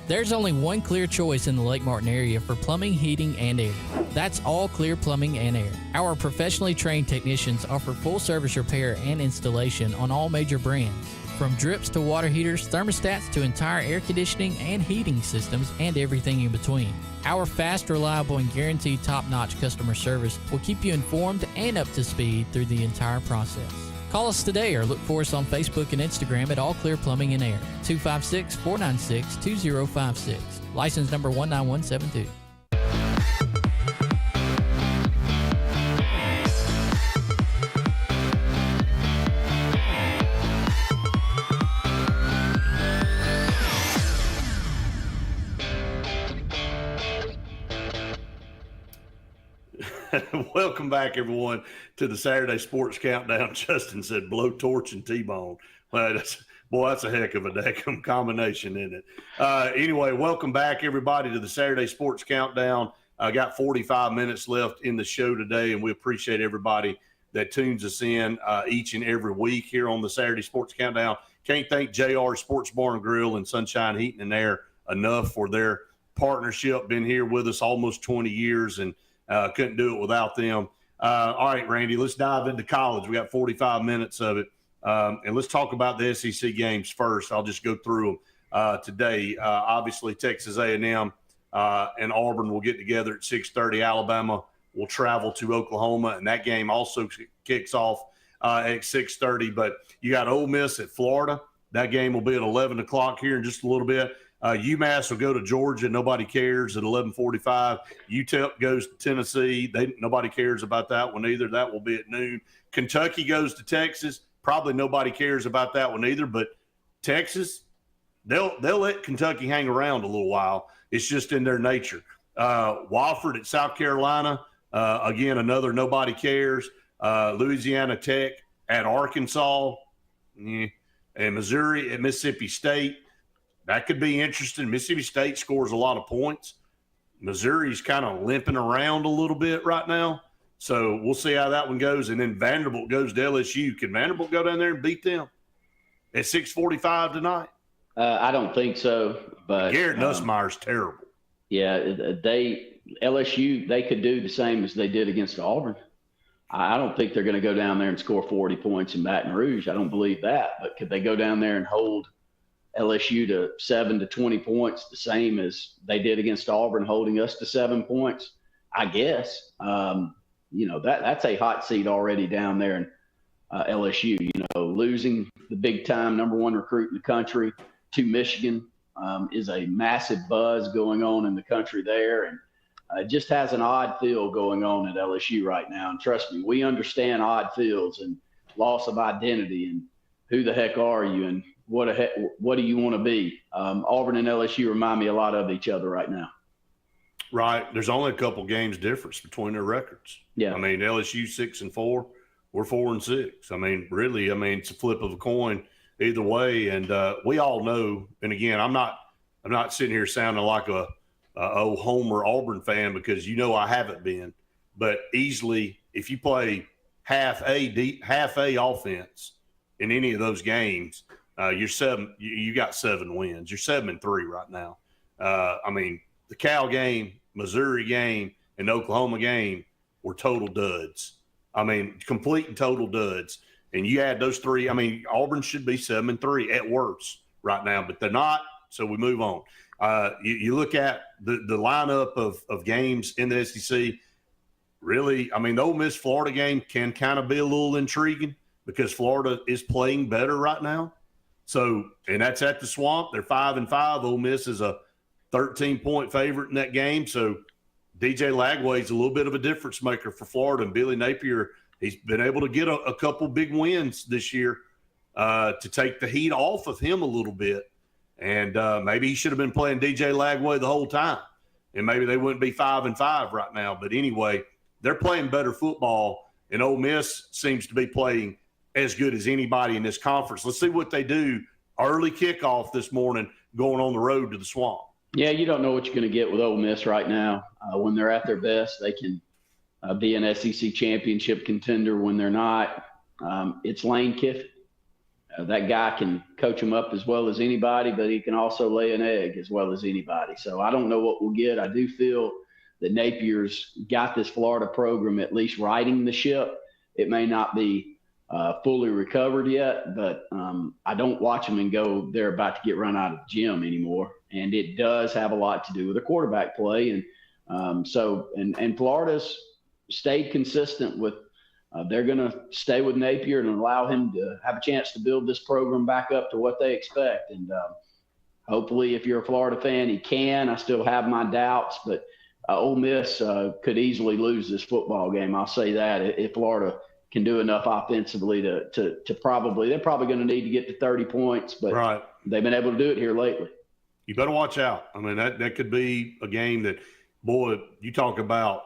There's only one clear choice in the Lake Martin area for plumbing, heating, and air. That's All Clear Plumbing and Air. Our professionally trained technicians offer full service repair and installation on all major brands. From drips to water heaters, thermostats to entire air conditioning and heating systems, and everything in between. Our fast, reliable, and guaranteed top-notch customer service will keep you informed and up to speed through the entire process. Call us today or look for us on Facebook and Instagram at All Clear Plumbing and Air, 256-496-2056. License number 19172. Welcome back, everyone, to the Saturday Sports Countdown. Justin said blowtorch and T-bone. Well, that's a heck of a damn combination, isn't it? Anyway, welcome back, everybody, to the Saturday Sports Countdown. I got 45 minutes left in the show today, and we appreciate everybody that tunes us in each and every week here on the Saturday Sports Countdown. Can't thank JR Sports Bar and Grill and Sunshine Heating and Air enough for their partnership. Been here with us almost 20 years, and couldn't do it without them. All right, Randy, let's dive into college. We got 45 minutes of it. And let's talk about the SEC games first. I'll just go through them today. Obviously, Texas A&M and Auburn will get together at 6:30. Alabama will travel to Oklahoma, and that game also kicks off at 6:30. But you got Ole Miss at Florida. That game will be at 11 o'clock here in just a little bit. UMass will go to Georgia. Nobody cares at 11:45. UTEP goes to Tennessee. Nobody cares about that one either. That will be at noon. Kentucky goes to Texas. Probably nobody cares about that one either. But Texas, they'll let Kentucky hang around a little while. It's just in their nature. Wofford at South Carolina. Again, another nobody cares. Louisiana Tech at Arkansas. And Missouri at Mississippi State. That could be interesting. Mississippi State scores a lot of points. Missouri's kind of limping around a little bit right now. So we'll see how that one goes. And then Vanderbilt goes to LSU. Can Vanderbilt go down there and beat them at 6:45 tonight? I don't think so. But Garrett Nussmeier's terrible. Yeah, LSU, they could do the same as they did against Auburn. I don't think they're going to go down there and score 40 points in Baton Rouge. I don't believe that. But could they go down there and hold LSU to 7 to 20 points, the same as they did against Auburn, holding us to 7 points? I guess. That's a hot seat already down there in LSU. Losing the big-time number one recruit in the country to Michigan is a massive buzz going on in the country there, and it just has an odd feel going on at LSU right now. And trust me, we understand odd feels and loss of identity and who the heck are you and what do you want to be? Auburn and LSU remind me a lot of each other right now. Right. There's only a couple games difference between their records. Yeah. I mean, LSU 6-4, we're 4-6. I mean, really, it's a flip of a coin either way. And we all know, and again, I'm not sitting here sounding like a Homer Auburn fan, because I haven't been, but easily if you play half A offense in any of those games, you got 7 wins. You're 7-3 right now. The Cal game, Missouri game, and the Oklahoma game were total duds. Complete and total duds. And you add those three. Auburn should be 7-3 at worst right now, but they're not. So we move on. You look at the lineup of games in the SEC. Really, the Ole Miss Florida game can kind of be a little intriguing because Florida is playing better right now. So, and that's at the Swamp. They're 5-5. Ole Miss is a 13-point favorite in that game. So DJ Lagway's a little bit of a difference maker for Florida. And Billy Napier, he's been able to get a couple big wins this year to take the heat off of him a little bit. And maybe he should have been playing DJ Lagway the whole time. And maybe they wouldn't be 5-5 right now. But anyway, they're playing better football and Ole Miss seems to be playing as good as anybody in this conference. Let's see what they do. Early kickoff this morning, going on the road to the Swamp. Yeah, you don't know what you're going to get with Ole Miss right now. When they're at their best, they can be an SEC championship contender. When they're not, it's Lane Kiffin. That guy can coach them up as well as anybody, but he can also lay an egg as well as anybody. So I don't know what we'll get. I do feel that Napier's got this Florida program at least riding the ship. It may not be fully recovered yet, but I don't watch them and go, they're about to get run out of the gym anymore. And it does have a lot to do with the quarterback play. And and Florida's stayed consistent with, they're going to stay with Napier and allow him to have a chance to build this program back up to what they expect. And hopefully, if you're a Florida fan, he can. I still have my doubts, but Ole Miss could easily lose this football game. I'll say that if Florida can do enough offensively to probably, they're probably going to need to get to 30 points, but they've been able to do it here lately. You better watch out. I mean, that could be a game that, boy, you talk about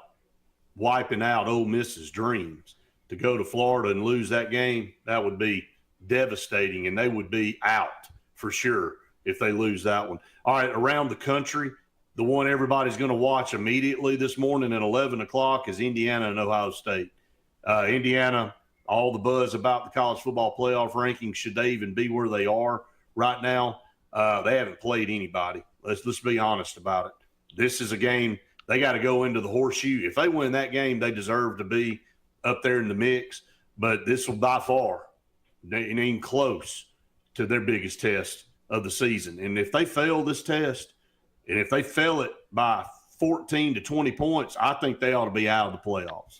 wiping out Ole Miss's dreams. To go to Florida and lose that game, that would be devastating, and they would be out for sure if they lose that one. All right, around the country, the one everybody's going to watch immediately this morning at 11 o'clock is Indiana and Ohio State. Indiana, all the buzz about the college football playoff rankings, should they even be where they are right now? They haven't played anybody. Let's be honest about it. This is a game they got to go into the horseshoe. If they win that game, they deserve to be up there in the mix, but this will by far ain't even close to their biggest test of the season. And if they fail this test, and if they fail it by 14 to 20 points, I think they ought to be out of the playoffs.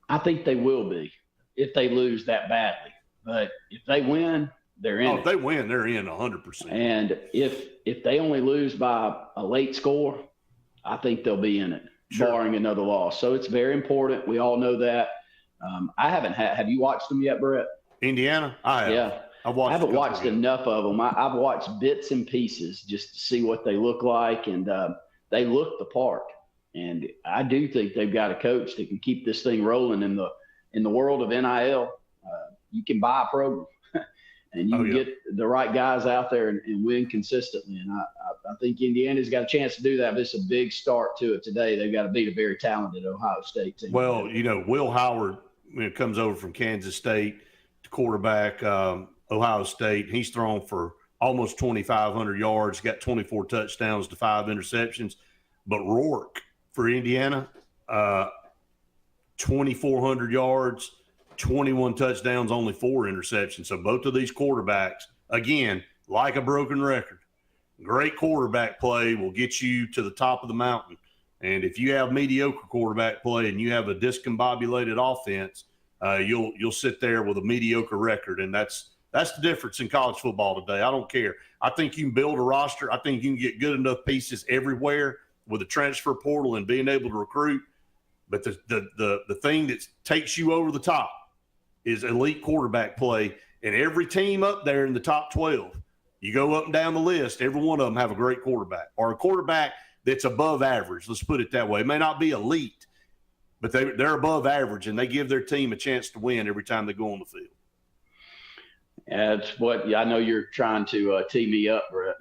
I think they will be if they lose that badly. But if they win, they're in. If they win, they're in 100%. And if they only lose by a late score, I think they'll be in it. Sure. Barring another loss. So it's very important. We all know that. I haven't have you watched them yet, Brett? Indiana? I have. Yeah. I haven't watched enough of them. I've watched bits and pieces just to see what they look like, and they look the part. And I do think they've got a coach that can keep this thing rolling in the world of NIL. You can buy a program, and you can get the right guys out there and win consistently. And I think Indiana's got a chance to do that. But it's a big start to it today. They've got to beat a very talented Ohio State team. Well, Will Howard, when it comes over from Kansas State to quarterback Ohio State, he's thrown for almost 2,500 yards, got 24 touchdowns to 5 interceptions. But Rourke for Indiana, 2,400 yards, 21 touchdowns, only 4 interceptions. So both of these quarterbacks, again, like a broken record, great quarterback play will get you to the top of the mountain. And if you have mediocre quarterback play and you have a discombobulated offense, you'll sit there with a mediocre record. And that's the difference in college football today. I don't care. I think you can build a roster. I think you can get good enough pieces everywhere with a transfer portal and being able to recruit. But the thing that takes you over the top is elite quarterback play. And every team up there in the top 12, you go up and down the list, every one of them have a great quarterback or a quarterback that's above average. Let's put it that way. It may not be elite, but they're above average, and they give their team a chance to win every time they go on the field. That's what I know you're trying to tee me up, Brett.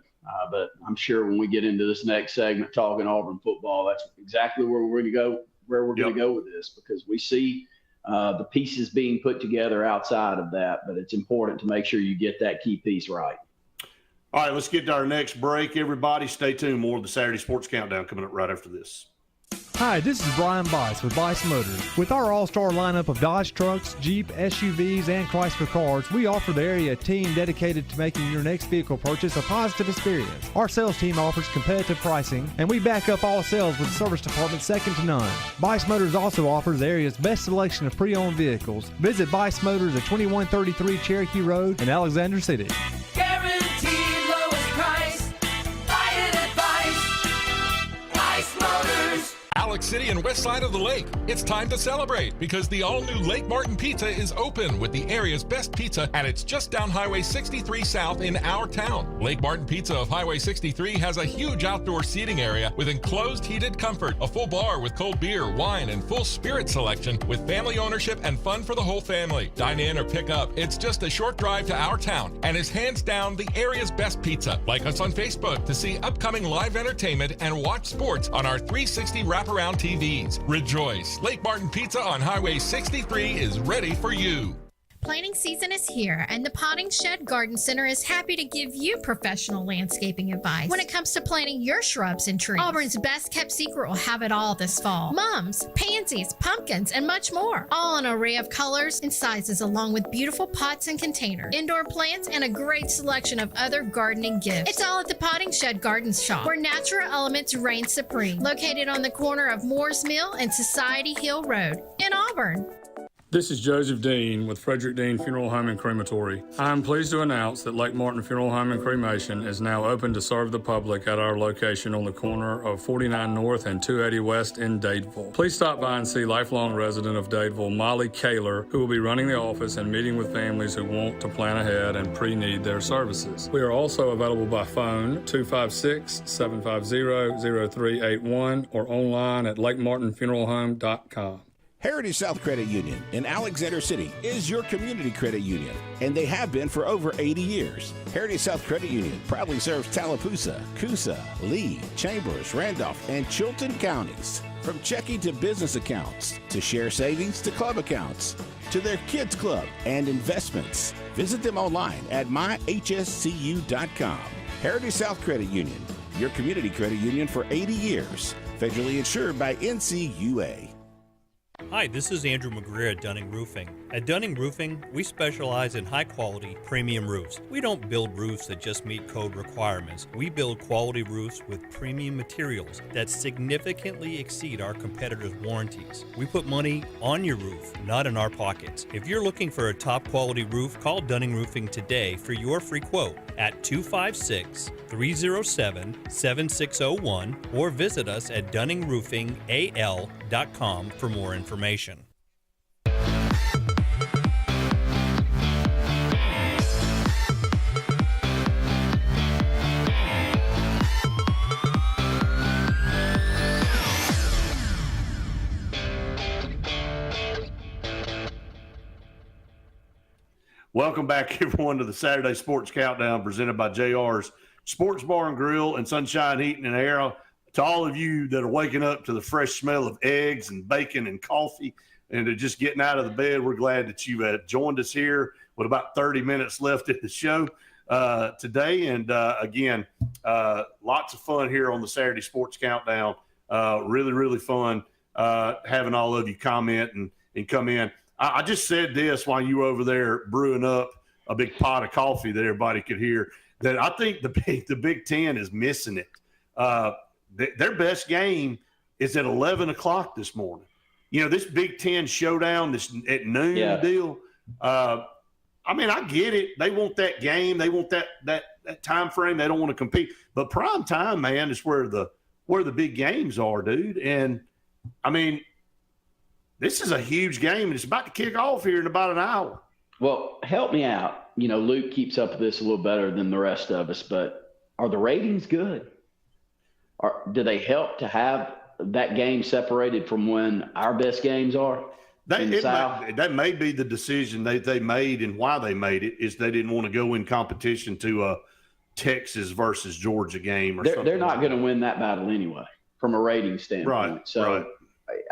But I'm sure when we get into this next segment talking Auburn football, that's exactly where we're going to go. Where we're going to go with this, because we see the pieces being put together outside of that, but it's important to make sure you get that key piece right. All right, let's get to our next break. Everybody stay tuned. More of the Saturday Sports Countdown coming up right after this. Hi, this is Brian Bice with Bice Motors. With our all-star lineup of Dodge trucks, Jeep, SUVs, and Chrysler cars, we offer the area team dedicated to making your next vehicle purchase a positive experience. Our sales team offers competitive pricing, and we back up all sales with a service department second to none. Bice Motors also offers the area's best selection of pre-owned vehicles. Visit Bice Motors at 2133 Cherokee Road in Alexander City. Guaranteed lowest price. Buy it at Bice. Bice Motors. Alex City and west side of the lake. It's time to celebrate because the all-new Lake Martin Pizza is open with the area's best pizza, and it's just down Highway 63 South in our town. Lake Martin Pizza of Highway 63 has a huge outdoor seating area with enclosed heated comfort, a full bar with cold beer, wine, and full spirit selection with family ownership and fun for the whole family. Dine in or pick up. It's just a short drive to our town and is hands down the area's best pizza. Like us on Facebook to see upcoming live entertainment and watch sports on our 360 wraparound TVs. Rejoice! Lake Martin Pizza on Highway 63 is ready for you. Planting season is here, and the Potting Shed Garden Center is happy to give you professional landscaping advice when it comes to planting your shrubs and trees. Auburn's best kept secret will have it all this fall. Mums, pansies, pumpkins, and much more. All an array of colors and sizes, along with beautiful pots and containers, indoor plants, and a great selection of other gardening gifts. It's all at the Potting Shed Garden Shop, where natural elements reign supreme. Located on the corner of Moore's Mill and Society Hill Road in Auburn. This is Joseph Dean with Frederick Dean Funeral Home and Crematory. I am pleased to announce that Lake Martin Funeral Home and Cremation is now open to serve the public at our location on the corner of 49 North and 280 West in Dadeville. Please stop by and see lifelong resident of Dadeville, Molly Kaler, who will be running the office and meeting with families who want to plan ahead and pre-need their services. We are also available by phone 256-750-0381 or online at lakemartinfuneralhome.com. Heritage South Credit Union in Alexander City is your community credit union, and they have been for over 80 years. Heritage South Credit Union proudly serves Tallapoosa, Coosa, Lee, Chambers, Randolph, and Chilton counties. From checking to business accounts, to share savings to club accounts, to their kids club and investments. Visit them online at myhscu.com. Heritage South Credit Union, your community credit union for 80 years. Federally insured by NCUA. Hi, this is Andrew McGreer at Dunning Roofing. At Dunning Roofing, we specialize in high-quality, premium roofs. We don't build roofs that just meet code requirements. We build quality roofs with premium materials that significantly exceed our competitors' warranties. We put money on your roof, not in our pockets. If you're looking for a top-quality roof, call Dunning Roofing today for your free quote at 256-307-7601 or visit us at dunningroofingal.com for more information. Welcome back, everyone, to the Saturday Sports Countdown presented by JR's Sports Bar and Grill and Sunshine Heating and Air. To all of you that are waking up to the fresh smell of eggs and bacon and coffee and are just getting out of the bed, we're glad that you joined us here with about 30 minutes left in the show today. And, again, lots of fun here on the Saturday Sports Countdown. Really, really fun having all of you comment and come in. I just said this while you were over there brewing up a big pot of coffee that everybody could hear, that I think the Big Ten is missing it. Their best game is at 11 o'clock this morning. You know, this Big Ten showdown, this at noon deal. I mean, I get it. They want that game. They want that time frame. They don't want to compete. But prime time, man, is where the big games are, dude. And, I mean, this is a huge game, and it's about to kick off here in about an hour. Well, help me out. You know, Luke keeps up with this a little better than the rest of us, but are the ratings good? Do they help to have that game separated from when our best games are? That may be the decision they made, and why they made it is they didn't want to go in competition to a Texas versus Georgia game or something. They're not going to win that battle anyway from a rating standpoint. Right, so right.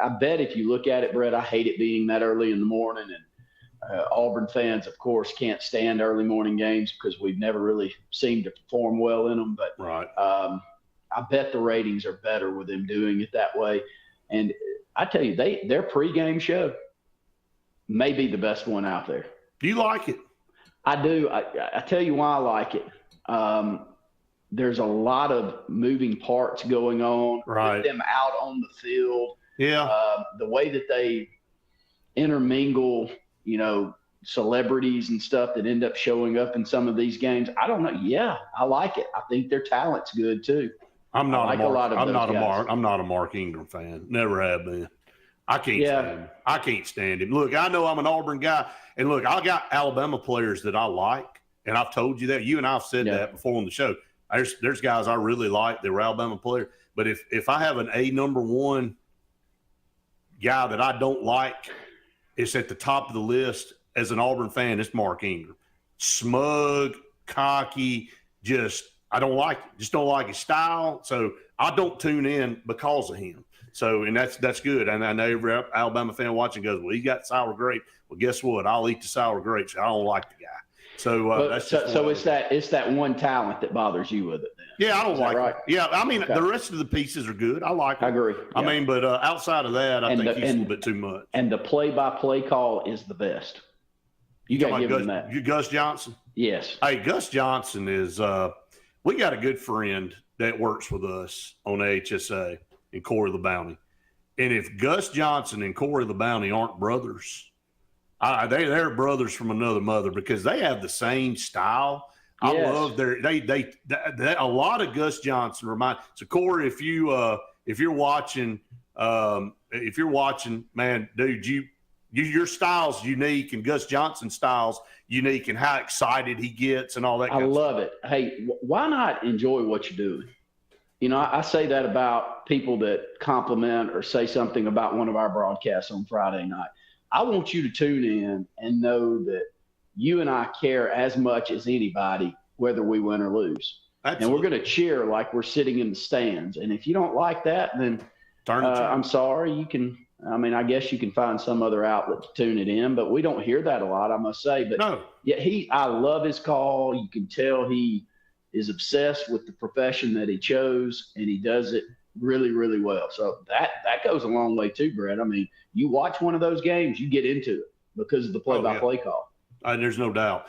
I bet if you look at it, Brett, I hate it being that early in the morning. And Auburn fans, of course, can't stand early morning games because we've never really seemed to perform well in them. But right. I bet the ratings are better with them doing it that way. And I tell you, their pregame show may be the best one out there. Do you like it? I do. I tell you why I like it. There's a lot of moving parts going on. Right. With them out on the field. Yeah. The way that they intermingle, you know, celebrities and stuff that end up showing up in some of these games. I don't know. Yeah, I like it. I think their talent's good too. I'm not a lot of I'm those not guys. I'm not a Mark Ingram fan. Never have been. I can't stand him. I can't stand him. Look, I know I'm an Auburn guy, and look, I got Alabama players that I like, and I've told you that. You and I have said that before on the show. There's guys I really like that were Alabama players, but if I have an A number one guy that I don't like, it's at the top of the list as an Auburn fan. It's Mark Ingram. Smug, cocky, I don't like it. Just don't like his style. So I don't tune in because of him. So, and that's good. And I know every Alabama fan watching goes, well, he got sour grape. Well, guess what? I'll eat the sour grapes. I don't like the guy. So that's just so it's that one talent that bothers you with it then. Yeah, I don't like right? it. Yeah, I mean, the rest of the pieces are good. I like them. I agree. I mean, but outside of that, I think he's a little bit too much. And the play-by-play call is the best. You got to give him that. Gus Johnson? Yes. Hey, Gus Johnson is we got a good friend that works with us on AHSA and Corey the Bounty. And if Gus Johnson and Corey the Bounty aren't brothers, they're brothers from another mother because they have the same style. Yes. I love a lot of Gus Johnson remind. So Corey, if you're watching, man, dude, your style's unique and Gus Johnson's style's unique and how excited he gets and all that. I love it. Hey, why not enjoy what you're doing? You know, I say that about people that compliment or say something about one of our broadcasts on Friday night. I want you to tune in and know that you and I care as much as anybody, whether we win or lose. Absolutely. And we're going to cheer like we're sitting in the stands. And if you don't like that, then I'm sorry. You can, I guess you can find some other outlet to tune it in, but we don't hear that a lot, I must say. But no. Yeah, I love his call. You can tell he is obsessed with the profession that he chose, and he does it really, really well. So that goes a long way too, Brett. I mean, you watch one of those games, you get into it because of the play-by-play call. There's no doubt.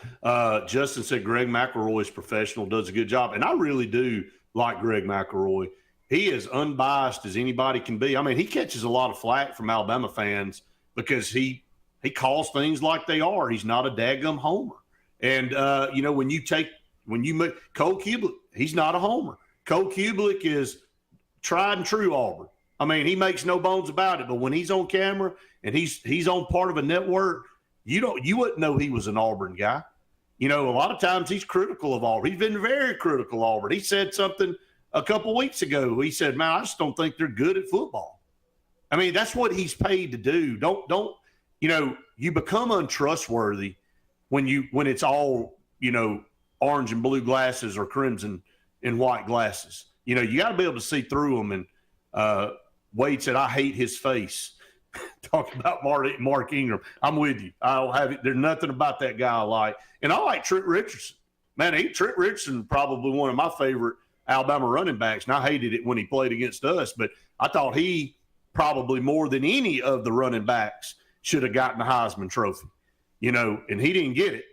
Justin said Greg McElroy is professional, does a good job. And I really do like Greg McElroy. He is unbiased as anybody can be. I mean, he catches a lot of flack from Alabama fans because he calls things like they are. He's not a daggum homer. And, when you make Cole Kubelik, he's not a homer. Cole Kubelik is tried and true Auburn. I mean, he makes no bones about it. But when he's on camera and he's on part of a network, you wouldn't know he was an Auburn guy. You know, a lot of times he's critical of Auburn. He's been very critical of Auburn. He said something a couple weeks ago. He said, "Man, I just don't think they're good at football." I mean, that's what he's paid to do. Don't you become untrustworthy when it's all orange and blue glasses or crimson and white glasses. You got to be able to see through them. And Wade said, "I hate his face." Talking about Mark Ingram. I'm with you. I don't have it. There's nothing about that guy I like. And I like Trent Richardson. Man, Trent Richardson probably one of my favorite Alabama running backs. And I hated it when he played against us, but I thought he probably more than any of the running backs should have gotten the Heisman Trophy. And he didn't get it.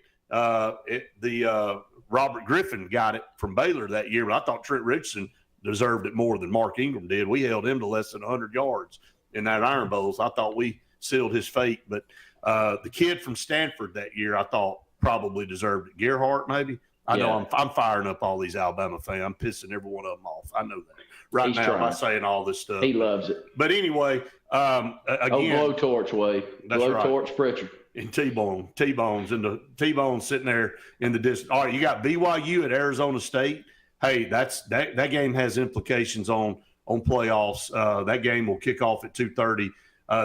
Robert Griffin got it from Baylor that year, but I thought Trent Richardson deserved it more than Mark Ingram did. We held him to less than 100 yards in that Iron Bowl. So I thought we sealed his fate. But the kid from Stanford that year, I thought probably deserved it. Gerhardt, maybe. I know I'm firing up all these Alabama fans. I'm pissing every one of them off. I know that He's now trying. by saying all this stuff. He loves it. But anyway, again, blowtorch Wade. Blowtorch right. Pritchard. And T-Bone's sitting there in the distance. All right, you got BYU at Arizona State. Hey, that game has implications on playoffs. That game will kick off at 2:30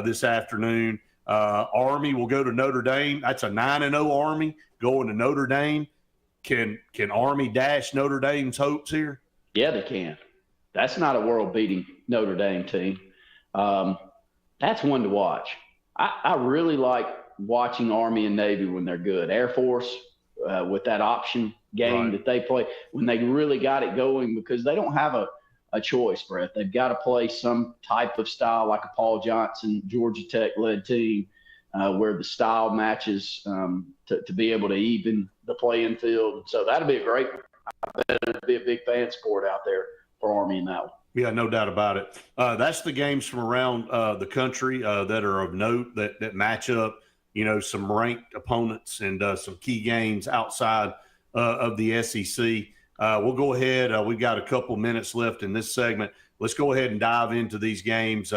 this afternoon. Army will go to Notre Dame. That's a 9-0 Army going to Notre Dame. Can Army dash Notre Dame's hopes here? Yeah, they can. That's not a world-beating Notre Dame team. That's one to watch. I really like watching Army and Navy when they're good. Air Force with that option game that they play when they really got it going because they don't have a choice, Brett. They've got to play some type of style like a Paul Johnson, Georgia Tech-led team where the style matches to be able to even the playing field. So that'll be a great one. I bet it'll be a big fan sport out there for Army in that one. Yeah, no doubt about it. That's the games from around the country that are of note that match up, some ranked opponents and some key games outside of the SEC. We'll go ahead. We've got a couple minutes left in this segment. Let's go ahead and dive into these games.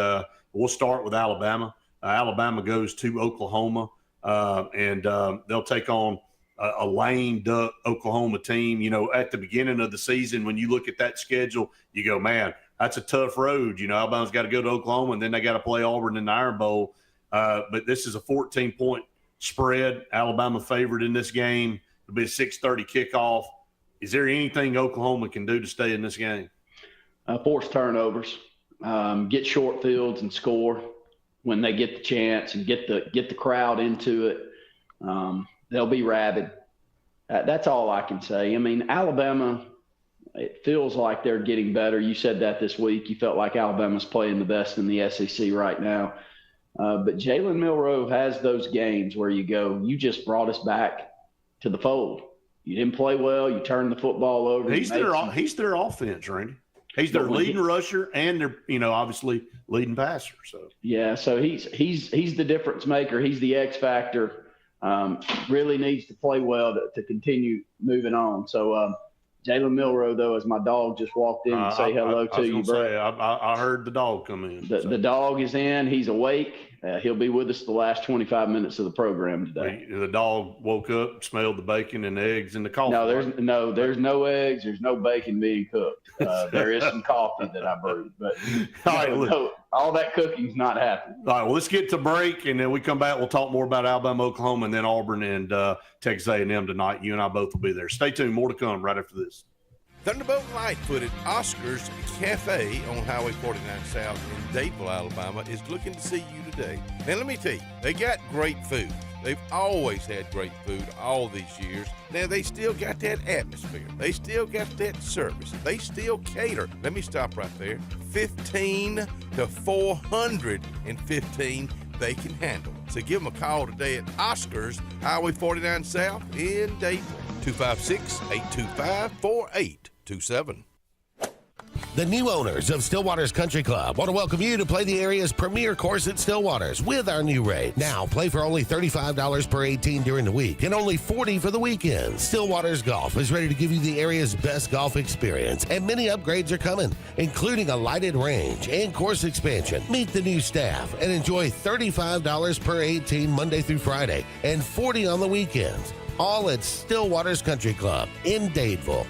We'll start with Alabama. Alabama goes to Oklahoma, and they'll take on a lame duck Oklahoma team. You know, at the beginning of the season, when you look at that schedule, you go, man, that's a tough road. You know, Alabama's got to go to Oklahoma, and then they got to play Auburn in the Iron Bowl. But this is a 14-point spread. Alabama favored in this game. It'll be a 6:30 kickoff. Is there anything Oklahoma can do to stay in this game? Force turnovers, get short fields and score when they get the chance, and get the crowd into it. They'll be rabid. That's all I can say. I mean, Alabama, it feels like they're getting better. You said that this week. You felt like Alabama's playing the best in the SEC right now. But Jalen Milroe has those games where you go, you just brought us back to the fold. You didn't play well. You turned the football over. He's their offense, Randy. He's their leading rusher and their, obviously leading passer. So yeah, so he's the difference maker. He's the X factor. Really needs to play well to continue moving on. So Jalen Milroe, though, as my dog just walked in and say hello to you, bro. I heard the dog come in. The dog is in. He's awake. He'll be with us the last 25 minutes of the program today. The dog woke up, smelled the bacon and the eggs in the coffee. No, there's no eggs. There's no bacon being cooked. There is some coffee that I brewed, but all that cooking's not happening. All right, well, let's get to break, and then we come back. We'll talk more about Alabama, Oklahoma, and then Auburn and Texas A&M tonight. You and I both will be there. Stay tuned. More to come right after this. Thunderbolt Lightfoot at Oscar's Cafe on Highway 49 South in Dadeville, Alabama is looking to see you today. Now, let me tell you, they got great food. They've always had great food all these years. Now, they still got that atmosphere. They still got that service. They still cater. Let me stop right there. 15 to 415 they can handle. So give them a call today at Oscar's, Highway 49 South in Dadeville, 256-825-4827. The new owners of Stillwater's Country Club want to welcome you to play the area's premier course at Stillwater's with our new rate. Now, play for only $35 per 18 during the week and only $40 for the weekend. Stillwater's Golf is ready to give you the area's best golf experience, and many upgrades are coming, including a lighted range and course expansion. Meet the new staff and enjoy $35 per 18 Monday through Friday and $40 on the weekends. All at Stillwater's Country Club in Dadeville.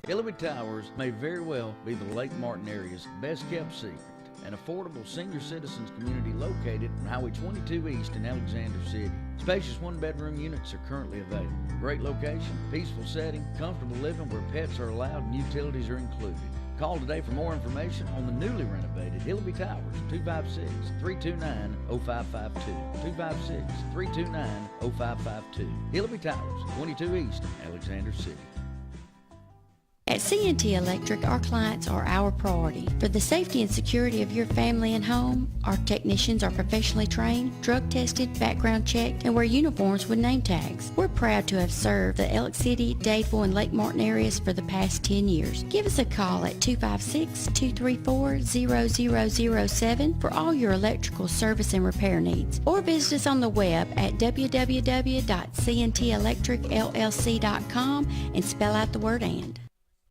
Hillary Towers may very well be the Lake Martin area's best kept secret. An affordable senior citizens community located on Highway 22 East in Alexander City. Spacious one-bedroom units are currently available. Great location, peaceful setting, comfortable living where pets are allowed and utilities are included. Call today for more information on the newly renovated Hillary Towers, 256-329-0552. 256-329-0552. Hillary Towers, 22 East, Alexander City. At C&T Electric, our clients are our priority. For the safety and security of your family and home, our technicians are professionally trained, drug tested, background checked, and wear uniforms with name tags. We're proud to have served the Elk City, Dadeville, and Lake Martin areas for the past 10 years. Give us a call at 256-234-0007 for all your electrical service and repair needs, or visit us on the web at www.cntelectricllc.com and spell out the word "and."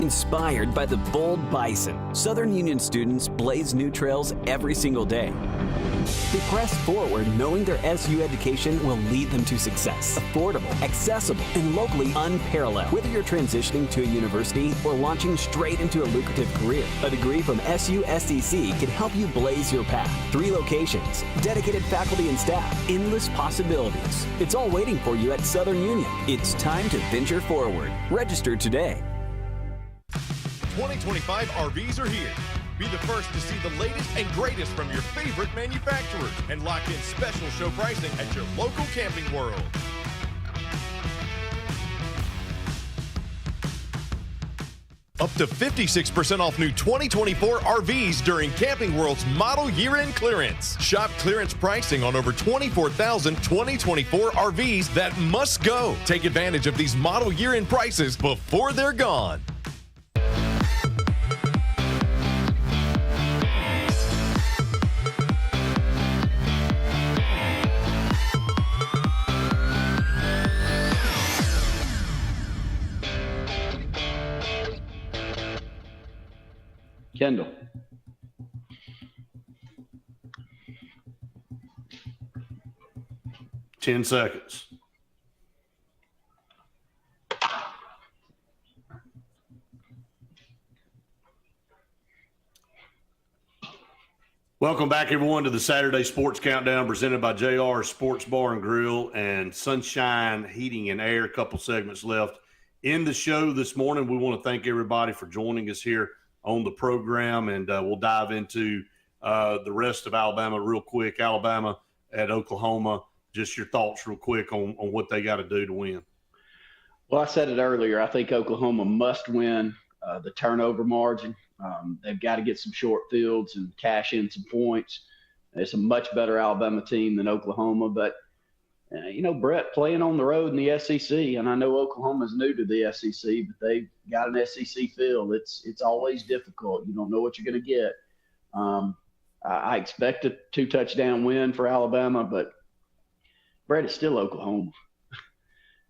Inspired by the bold bison, Southern Union students blaze new trails every single day. They press forward knowing their SU education will lead them to success. Affordable, accessible, and locally unparalleled. Whether you're transitioning to a university or launching straight into a lucrative career, a degree from SU SDC can help you blaze your path. 3 locations, dedicated faculty and staff, endless possibilities. It's all waiting for you at Southern Union. It's time to venture forward. Register today. 2025 RVs are here. Be the first to see the latest and greatest from your favorite manufacturers and lock in special show pricing at your local Camping World. Up to 56% off new 2024 RVs during Camping World's model year-end clearance. Shop clearance pricing on over 24,000 2024 RVs that must go. Take advantage of these model year-end prices before they're gone. Kendall. Ten seconds. Welcome back, everyone, to the Saturday Sports Countdown presented by JR Sports Bar and Grill and Sunshine Heating and Air. A couple segments left in the show this morning. We want to thank everybody for joining us here on the program, and we'll dive into the rest of Alabama real quick. Alabama at Oklahoma. Just your thoughts real quick on what they got to do to win. Well, I said it earlier. I think Oklahoma must win the turnover margin. They've got to get some short fields and cash in some points. It's a much better Alabama team than Oklahoma. But, Brett, playing on the road in the SEC, and I know Oklahoma's new to the SEC, but they've got an SEC feel. It's always difficult. You don't know what you're going to get. I expect a 2-touchdown win for Alabama, but, Brett, it's still Oklahoma.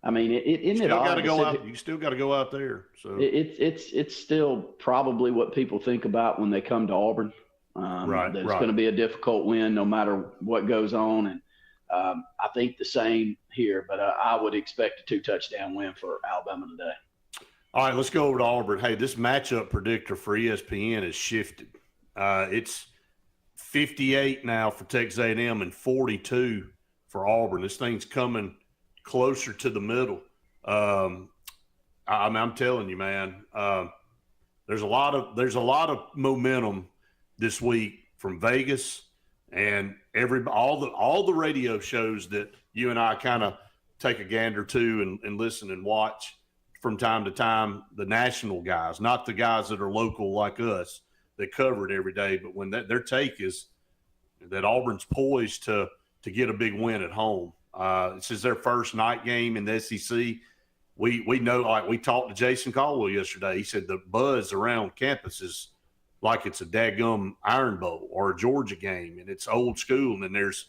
I mean, you still got to go out there. So it's still probably what people think about when they come to Auburn. That it's going to be a difficult win no matter what goes on, and I think the same here. But I would expect a 2-touchdown win for Alabama today. All right, let's go over to Auburn. Hey, this matchup predictor for ESPN has shifted. It's 58 now for Texas A&M and 42 for Auburn. This thing's coming closer to the middle. I'm telling you, man, there's a lot of momentum this week from Vegas and all the radio shows that you and I kind of take a gander to and listen and watch from time to time. The national guys, not the guys that are local like us that cover it every day, but when their take is that Auburn's poised to get a big win at home. This is their first night game in the SEC. We know, like we talked to Jason Caldwell yesterday. He said the buzz around campus is like it's a daggum Iron Bowl or a Georgia game, and it's old school. And then there's,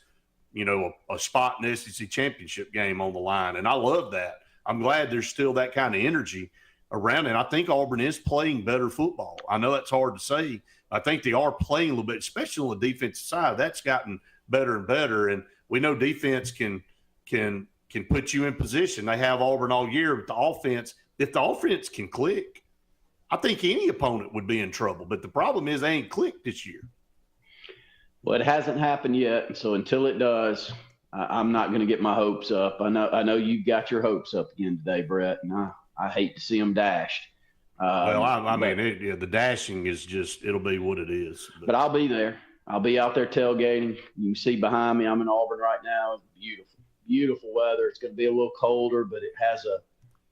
a spot in the SEC championship game on the line, and I love that. I'm glad there's still that kind of energy around it. I think Auburn is playing better football. I know that's hard to say. I think they are playing a little bit, especially on the defensive side. That's gotten better and better, and we know defense can put you in position. They have Auburn all year, but if the offense can click, I think any opponent would be in trouble. But the problem is they ain't clicked this year. Well, it hasn't happened yet, and so until it does, I'm not going to get my hopes up. I know you got your hopes up again today, Brett, and I hate to see them dashed. The dashing is just, it'll be what it is. But I'll be there. I'll be out there tailgating. You can see behind me, I'm in Auburn right now. It's beautiful, beautiful weather. It's going to be a little colder, but it has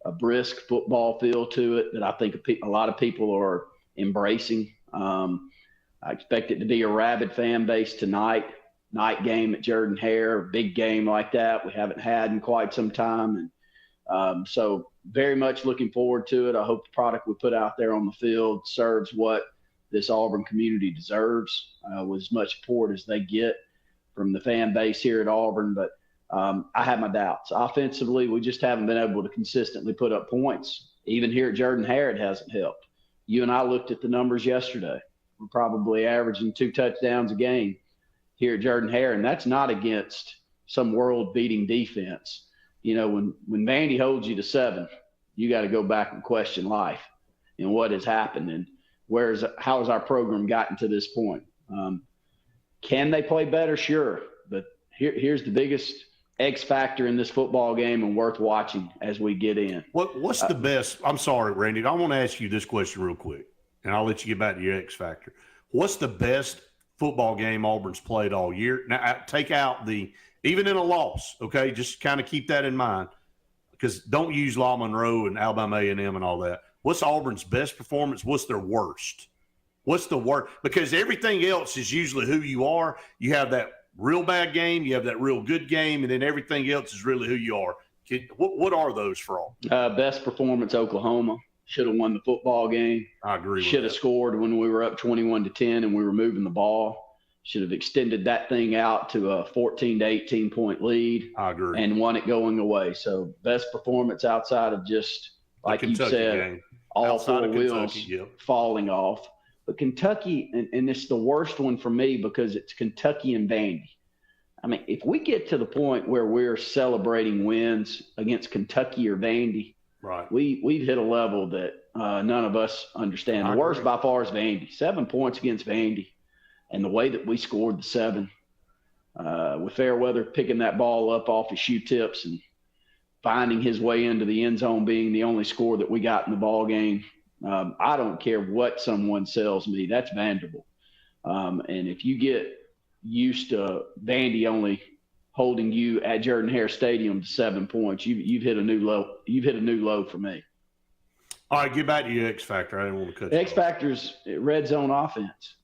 a brisk football feel to it that I think a lot of people are embracing. I expect it to be a rabid fan base tonight. Night game at Jordan-Hare, a big game like that we haven't had in quite some time. And so very much looking forward to it. I hope the product we put out there on the field serves what this Auburn community deserves, with as much support as they get from the fan base here at Auburn. But I have my doubts. Offensively, we just haven't been able to consistently put up points. Even here at Jordan-Hare, it hasn't helped. You and I looked at the numbers yesterday. We're probably averaging 2 touchdowns a game here at Jordan-Hare, and that's not against some world-beating defense. When Vandy holds you to 7, you got to go back and question life and what has happened and how has our program gotten to this point. Can they play better? Sure, but here's the biggest X factor in this football game and worth watching as we get in. What's the best? I'm sorry, Randy. I want to ask you this question real quick, and I'll let you get back to your X factor. What's the best football game Auburn's played all year? Now, take out even in a loss, okay? Just kind of keep that in mind, because don't use La Monroe and Alabama A&M and all that. What's Auburn's best performance? What's their worst? What's the worst? Because everything else is usually who you are. You have that real bad game, you have that real good game, and then everything else is really who you are. What are those for all? Best performance, Oklahoma. Should have won the football game. I agree. Should have scored when we were up 21-10 and we were moving the ball. Should have extended that thing out to a 14 to 18 point lead. I agree. And won it going away. So best performance outside of just, like you said, all 4 wheels falling off. But Kentucky, and it's the worst one for me because it's Kentucky and Vandy. I mean, if we get to the point where we're celebrating wins against Kentucky or Vandy, right, we've hit a level that none of us understand. The worst by far is Vandy. 7 points against Vandy, and the way that we scored the 7, with Fairweather picking that ball up off his shoe tips and finding his way into the end zone being the only score that we got in the ball game. I don't care what someone sells me. That's Vanderbilt. And if you get used to Vandy only holding you at Jordan-Hare Stadium to 7 points, you've hit a new low. You've hit a new low for me. All right, get back to your X factor. I didn't want to cut you X factor's red zone offense.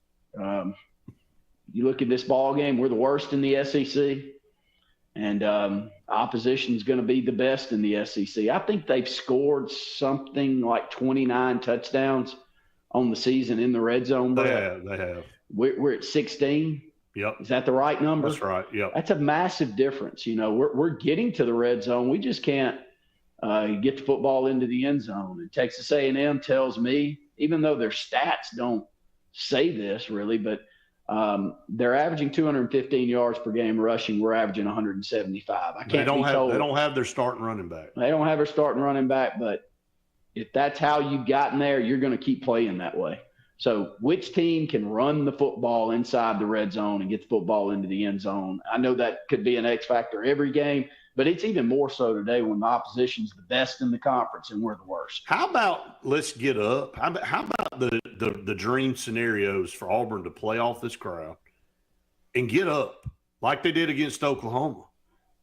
You look at this ball game, we're the worst in the SEC, and opposition is going to be the best in the SEC. I think they've scored something like 29 touchdowns on the season in the red zone. They have. We're at 16. Yep. Is that the right number? That's right. Yep. That's a massive difference. You know, we're getting to the red zone. We just can't get the football into the end zone. And Texas A&M tells me, even though their stats don't say this really, but they're averaging 215 yards per game rushing. We're averaging 175. I can't be told. They don't have their starting running back. They don't have their starting running back, but if that's how you've gotten there, you're going to keep playing that way. So which team can run the football inside the red zone and get the football into the end zone? I know that could be an X factor every game, but it's even more so today when the opposition's the best in the conference and we're the worst. How about let's get up? How about the dream scenarios for Auburn to play off this crowd and get up like they did against Oklahoma?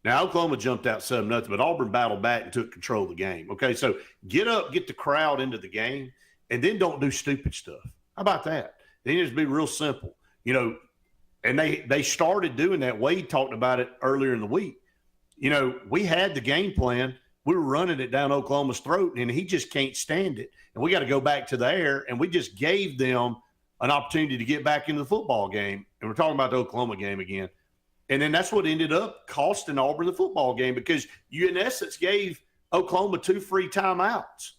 Now, Oklahoma jumped out 7-0, but Auburn battled back and took control of the game. Okay, so get up, get the crowd into the game, and then don't do stupid stuff. How about that? Then just be real simple, you know. And they started doing that. Wade talked about it earlier in the week. You know, we had the game plan. We were running it down Oklahoma's throat, and he just can't stand it. And we got to go back to the air, and we just gave them an opportunity to get back into the football game. And we're talking about the Oklahoma game again. And then that's what ended up costing Auburn the football game because you, in essence, gave Oklahoma 2 free timeouts.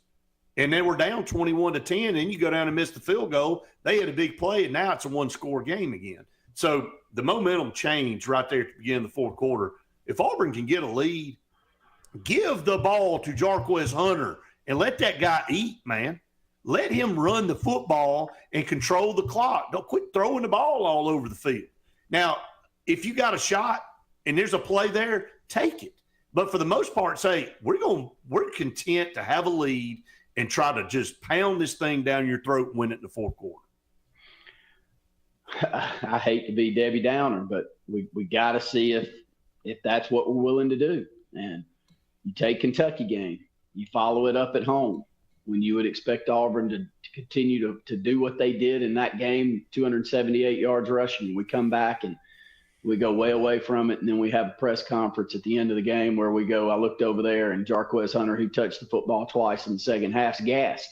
And then we're down 21-10, and you go down and miss the field goal. They had a big play, and now it's a one-score game again. So the momentum changed right there at the beginning of the fourth quarter. If Auburn can get a lead, give the ball to Jarquez Hunter and let that guy eat, man. Let him run the football and control the clock. Don't quit throwing the ball all over the field. Now, if you got a shot and there's a play there, take it. But for the most part, say, we're content to have a lead and try to just pound this thing down your throat and win it in the fourth quarter. I hate to be Debbie Downer, but we got to see if that's what we're willing to do. And you take Kentucky game, you follow it up at home when you would expect Auburn to continue to do what they did in that game, 278 yards rushing. We come back and we go way away from it, and then we have a press conference at the end of the game where we go, I looked over there, and Jarquez Hunter, who touched the football twice in the second half, gassed.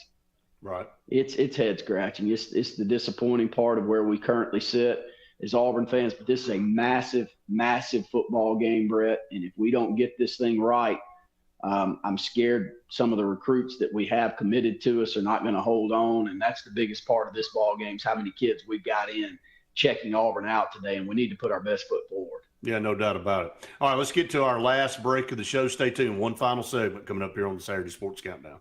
Right. It's head-scratching. It's the disappointing part of where we currently sit as Auburn fans, but this is a massive, massive football game, Brett, and if we don't get this thing right, I'm scared some of the recruits that we have committed to us are not going to hold on, and that's the biggest part of this ball game is how many kids we've got in checking Auburn out today, and we need to put our best foot forward. Yeah, no doubt about it. All right, let's get to our last break of the show. Stay tuned. One final segment coming up here on the Saturday Sports Countdown.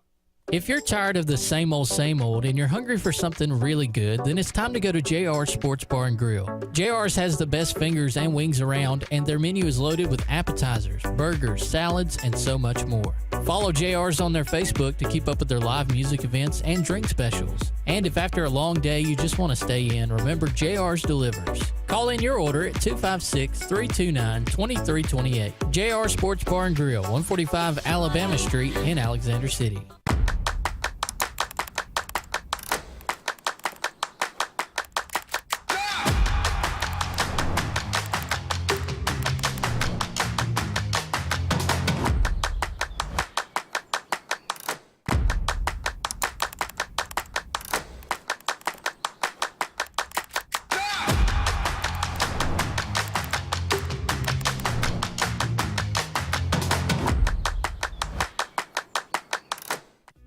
If you're tired of the same old and you're hungry for something really good, then it's time to go to JR's Sports Bar and Grill. JR's has the best fingers and wings around, and their menu is loaded with appetizers, burgers, salads, and so much more. Follow JR's on their Facebook to keep up with their live music events and drink specials. And if after a long day you just want to stay in, remember JR's delivers. Call in your order at 256-329-2328. JR Sports Bar and Grill, 145 Alabama Street in Alexander City.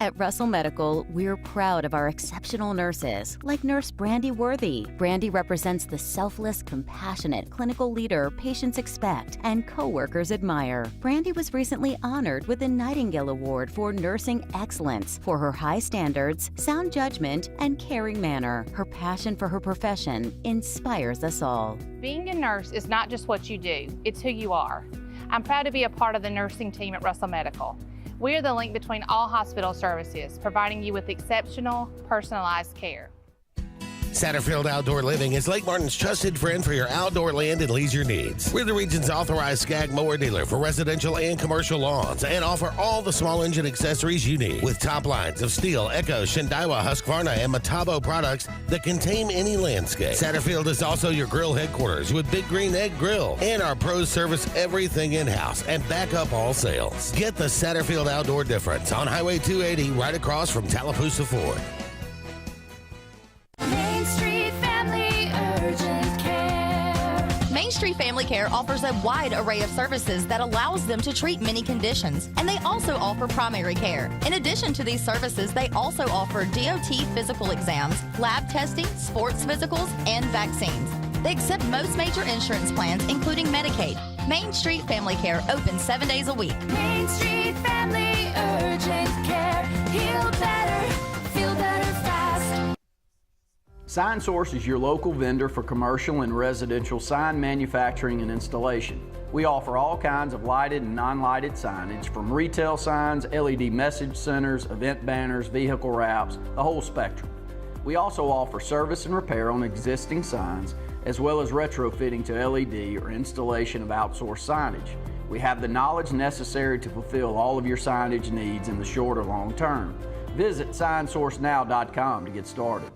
At Russell Medical, we're proud of our exceptional nurses, like Nurse Brandy Worthy. Brandy represents the selfless, compassionate clinical leader patients expect and coworkers admire. Brandy was recently honored with the Nightingale Award for Nursing Excellence for her high standards, sound judgment, and caring manner. Her passion for her profession inspires us all. Being a nurse is not just what you do, it's who you are. I'm proud to be a part of the nursing team at Russell Medical. We are the link between all hospital services, providing you with exceptional, personalized care. Satterfield Outdoor Living is Lake Martin's trusted friend for your outdoor land and leisure needs. We're the region's authorized Skag mower dealer for residential and commercial lawns and offer all the small engine accessories you need with top lines of Steel, Echo, Shindaiwa, Husqvarna, and Metabo products that can tame any landscape. Satterfield is also your grill headquarters with Big Green Egg Grill, and our pros service everything in-house and back up all sales. Get the Satterfield Outdoor difference on Highway 280 right across from Tallapoosa Ford. Main Street Family Urgent Care. Main Street Family Care offers a wide array of services that allows them to treat many conditions, and they also offer primary care. In addition to these services, they also offer DOT physical exams, lab testing, sports physicals, and vaccines. They accept most major insurance plans, including Medicaid. Main Street Family Care opens 7 days a week. Main Street Family Urgent Care. Heal better, feel better fast. Sign Source is your local vendor for commercial and residential sign manufacturing and installation. We offer all kinds of lighted and non-lighted signage, from retail signs, LED message centers, event banners, vehicle wraps, the whole spectrum. We also offer service and repair on existing signs, as well as retrofitting to LED or installation of outsourced signage. We have the knowledge necessary to fulfill all of your signage needs in the short or long term. Visit signsourcenow.com to get started.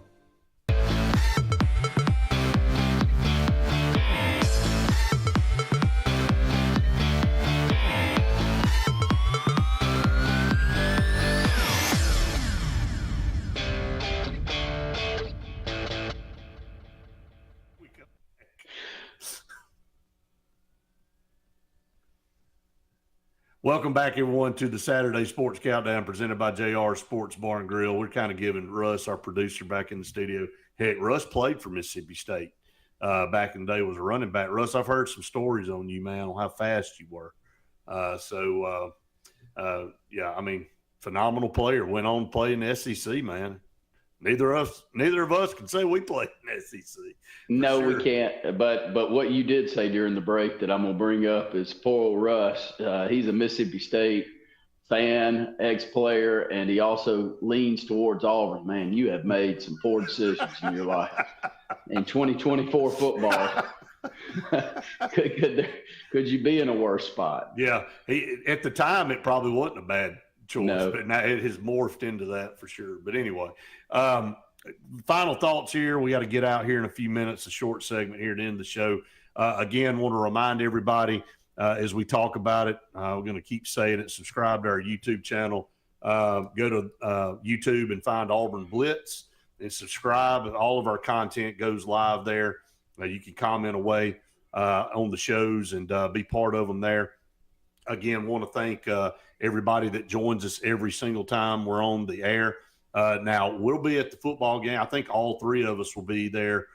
Welcome back, everyone, to the Saturday Sports Countdown presented by JR Sports Bar and Grill. We're kind of giving Russ, our producer, back in the studio. Heck, Russ played for Mississippi State back in the day, was a running back. Russ, I've heard some stories on you, man, on how fast you were. Yeah, I mean, phenomenal player. Went on to play in the SEC, man. Neither of us can say we played in the SEC. No, sure. we can't. But what you did say during the break that I'm going to bring up is poor old Russ. He's a Mississippi State fan, ex-player, and he also leans towards Auburn. Man, you have made some poor decisions in your life. In 2024 football, could you be in a worse spot? Yeah. At the time, it probably wasn't a bad choice, No. but now it has morphed into that for sure. But anyway, final thoughts here. We got to get out here in a few minutes, a short segment here to end the show. Again, want to remind everybody as we talk about it, we're going to keep saying it, subscribe to our YouTube channel. Go to YouTube and find Auburn Blitz and subscribe. All of our content goes live there. You can comment away on the shows and be part of them there. Again, want to thank everybody that joins us every single time we're on the air. Now, we'll be at the football game. I think all three of us will be there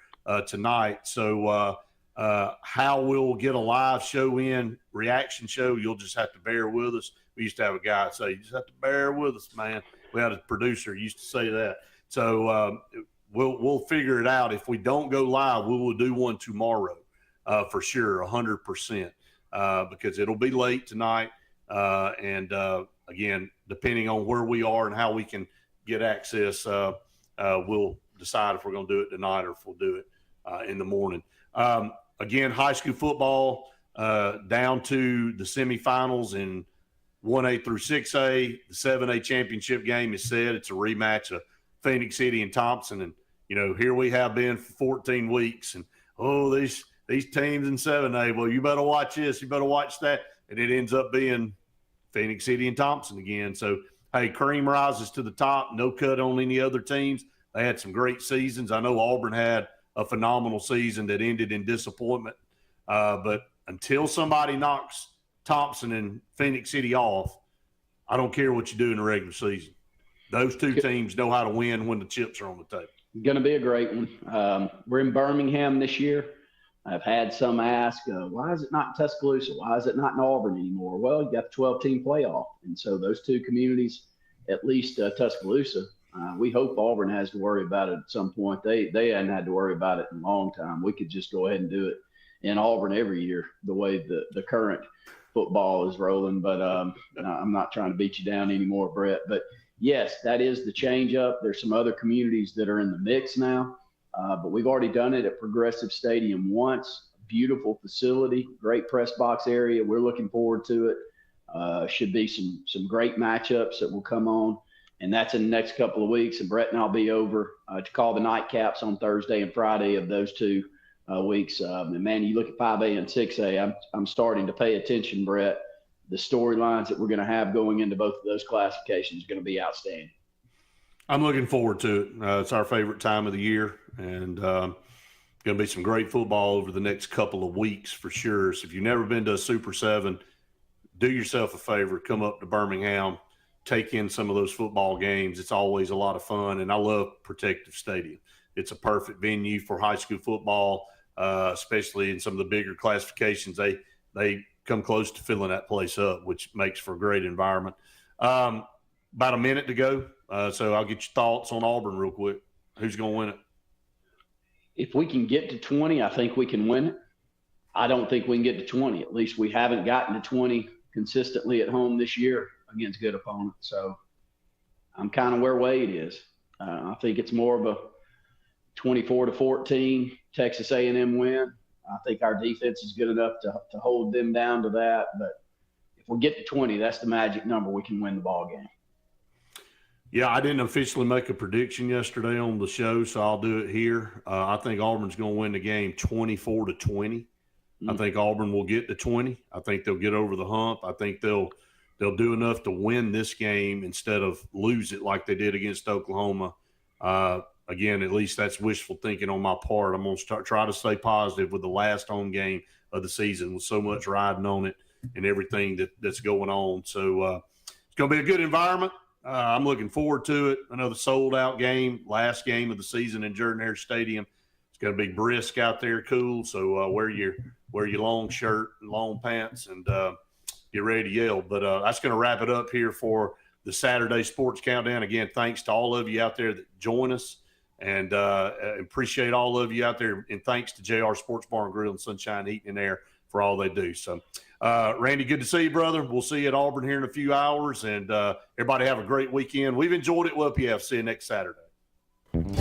tonight. So how we'll get a live show in, reaction show, you'll just have to bear with us. We used to have a guy say, you just have to bear with us, man. We had a producer used to say that. So we'll figure it out. If we don't go live, we will do one tomorrow for sure, 100%, because it'll be late tonight. And again, depending on where we are and how we can get access, we'll decide if we're going to do it tonight or if we'll do it in the morning. Again, high school football down to the semifinals in 1A through 6A. The 7A championship game is set. It's a rematch of Phoenix City and Thompson. And, you know, here we have been for 14 weeks. And, these teams in 7A, well, you better watch this, you better watch that. And it ends up being Phoenix City and Thompson again. So, hey, cream rises to the top. No cut on any other teams. They had some great seasons. I know Auburn had a phenomenal season that ended in disappointment. But until somebody knocks Thompson and Phoenix City off, I don't care what you do in the regular season. Those two teams know how to win when the chips are on the table. Going to be a great one. We're in Birmingham this year. I've had some ask, why is it not in Tuscaloosa? Why is it not in Auburn anymore? Well, you got the 12-team playoff. And so those two communities, at least Tuscaloosa, we hope Auburn has to worry about it at some point. They hadn't had to worry about it in a long time. We could just go ahead and do it in Auburn every year, the way the current football is rolling. But I'm not trying to beat you down anymore, Brett. But, yes, that is the change up. There's some other communities that are in the mix now. But we've already done it at Progressive Stadium once. Beautiful facility, great press box area. We're looking forward to it. Should be some great matchups that will come on. And that's in the next couple of weeks. And Brett and I'll be over to call the nightcaps on Thursday and Friday of those 2 weeks. And, man, you look at 5A and 6A, I'm starting to pay attention, Brett. The storylines that we're going to have going into both of those classifications are going to be outstanding. I'm looking forward to it. It's our favorite time of the year, and going to be some great football over the next couple of weeks for sure. So if you've never been to a Super 7, do yourself a favor, come up to Birmingham, take in some of those football games. It's always a lot of fun, and I love Protective Stadium. It's a perfect venue for high school football, especially in some of the bigger classifications. They come close to filling that place up, which makes for a great environment. About a minute to go. So I'll get your thoughts on Auburn real quick. Who's going to win it? If we can get to 20, I think we can win it. I don't think we can get to 20. At least we haven't gotten to 20 consistently at home this year against good opponents. So I'm kind of where Wade is. I think it's more of a 24-14 Texas A&M win. I think our defense is good enough to hold them down to that. But if we get to 20, that's the magic number. We can win the ball game. Yeah, I didn't officially make a prediction yesterday on the show, so I'll do it here. I think Auburn's going to win the game 24-20. I think Auburn will get to 20. I think they'll get over the hump. I think they'll do enough to win this game instead of lose it like they did against Oklahoma. Again, at least that's wishful thinking on my part. I'm going to try to stay positive with the last home game of the season with so much riding on it and everything that's going on. So it's going to be a good environment. I'm looking forward to it. Another sold-out game, last game of the season in Jordan-Hare Stadium. It's going to be brisk out there, cool. So wear your long shirt, long pants, and get ready to yell. But that's going to wrap it up here for the Saturday Sports Countdown. Again, thanks to all of you out there that join us, and appreciate all of you out there. And thanks to JR Sports Bar and Grill and Sunshine Heating and Air for all they do. So, Randy, good to see you, brother. We'll see you at Auburn here in a few hours, and everybody have a great weekend. We've enjoyed it. We'll see you next Saturday.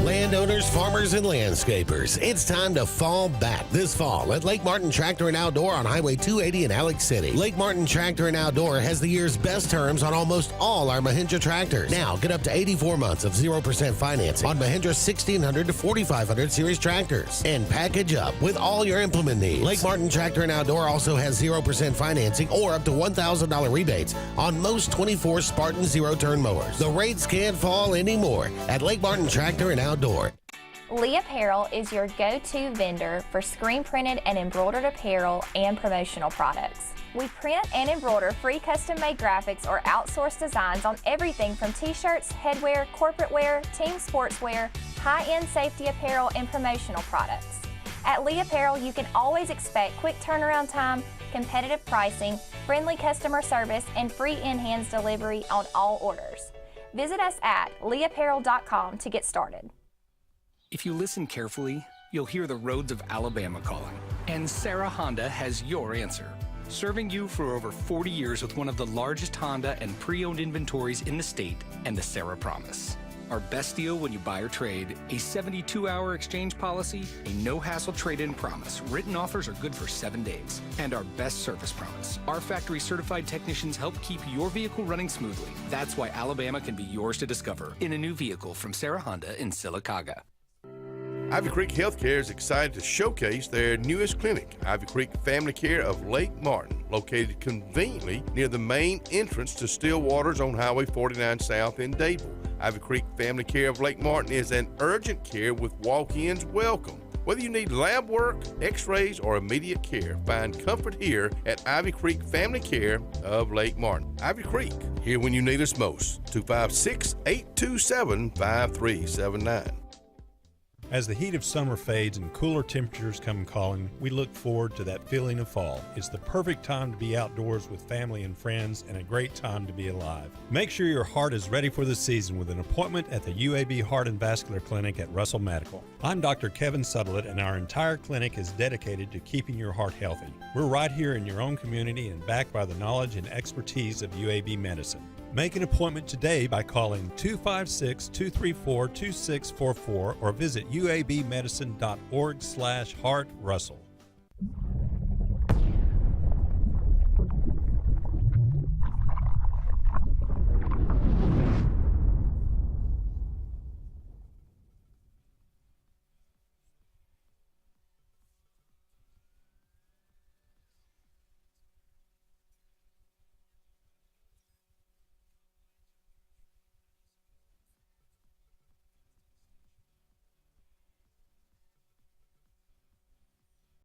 Landowners, farmers, and landscapers, it's time to fall back this fall at Lake Martin Tractor and Outdoor on Highway 280 in Alex City. Lake Martin Tractor and Outdoor has the year's best terms on almost all our Mahindra tractors. Now, get up to 84 months of 0% financing on Mahindra 1600 to 4500 series tractors and package up with all your implement needs. Lake Martin Tractor and Outdoor also has 0% financing or up to $1,000 rebates on most 24 Spartan zero-turn mowers. The rates can't fall anymore at Lake Martin Tractor and Outdoor. Lee Apparel is your go-to vendor for screen printed and embroidered apparel and promotional products. We print and embroider free custom-made graphics or outsourced designs on everything from t-shirts, headwear, corporate wear, team sportswear, high-end safety apparel, and promotional products. At Lee Apparel, you can always expect quick turnaround time, competitive pricing, friendly customer service, and free in-hands delivery on all orders. Visit us at leeapparel.com to get started. If you listen carefully, you'll hear the roads of Alabama calling. And Sarah Honda has your answer. Serving you for over 40 years with one of the largest Honda and pre-owned inventories in the state and the Sarah Promise. Our best deal when you buy or trade, a 72-hour exchange policy, a no-hassle trade-in promise. Written offers are good for 7 days. And our best service promise. Our factory-certified technicians help keep your vehicle running smoothly. That's why Alabama can be yours to discover in a new vehicle from Sarah Honda in Sylacauga. Ivy Creek Healthcare is excited to showcase their newest clinic, Ivy Creek Family Care of Lake Martin, located conveniently near the main entrance to Stillwater's on Highway 49 South in Dadeville. Ivy Creek Family Care of Lake Martin is an urgent care with walk-ins welcome. Whether you need lab work, x-rays, or immediate care, find comfort here at Ivy Creek Family Care of Lake Martin. Ivy Creek, here when you need us most. 256-827-5379. As the heat of summer fades and cooler temperatures come calling, we look forward to that feeling of fall. It's the perfect time to be outdoors with family and friends and a great time to be alive. Make sure your heart is ready for the season with an appointment at the UAB Heart and Vascular Clinic at Russell Medical. I'm Dr. Kevin Sutherland, and our entire clinic is dedicated to keeping your heart healthy. We're right here in your own community and backed by the knowledge and expertise of UAB Medicine. Make an appointment today by calling 256-234-2644 or visit uabmedicine.org/heartrussell.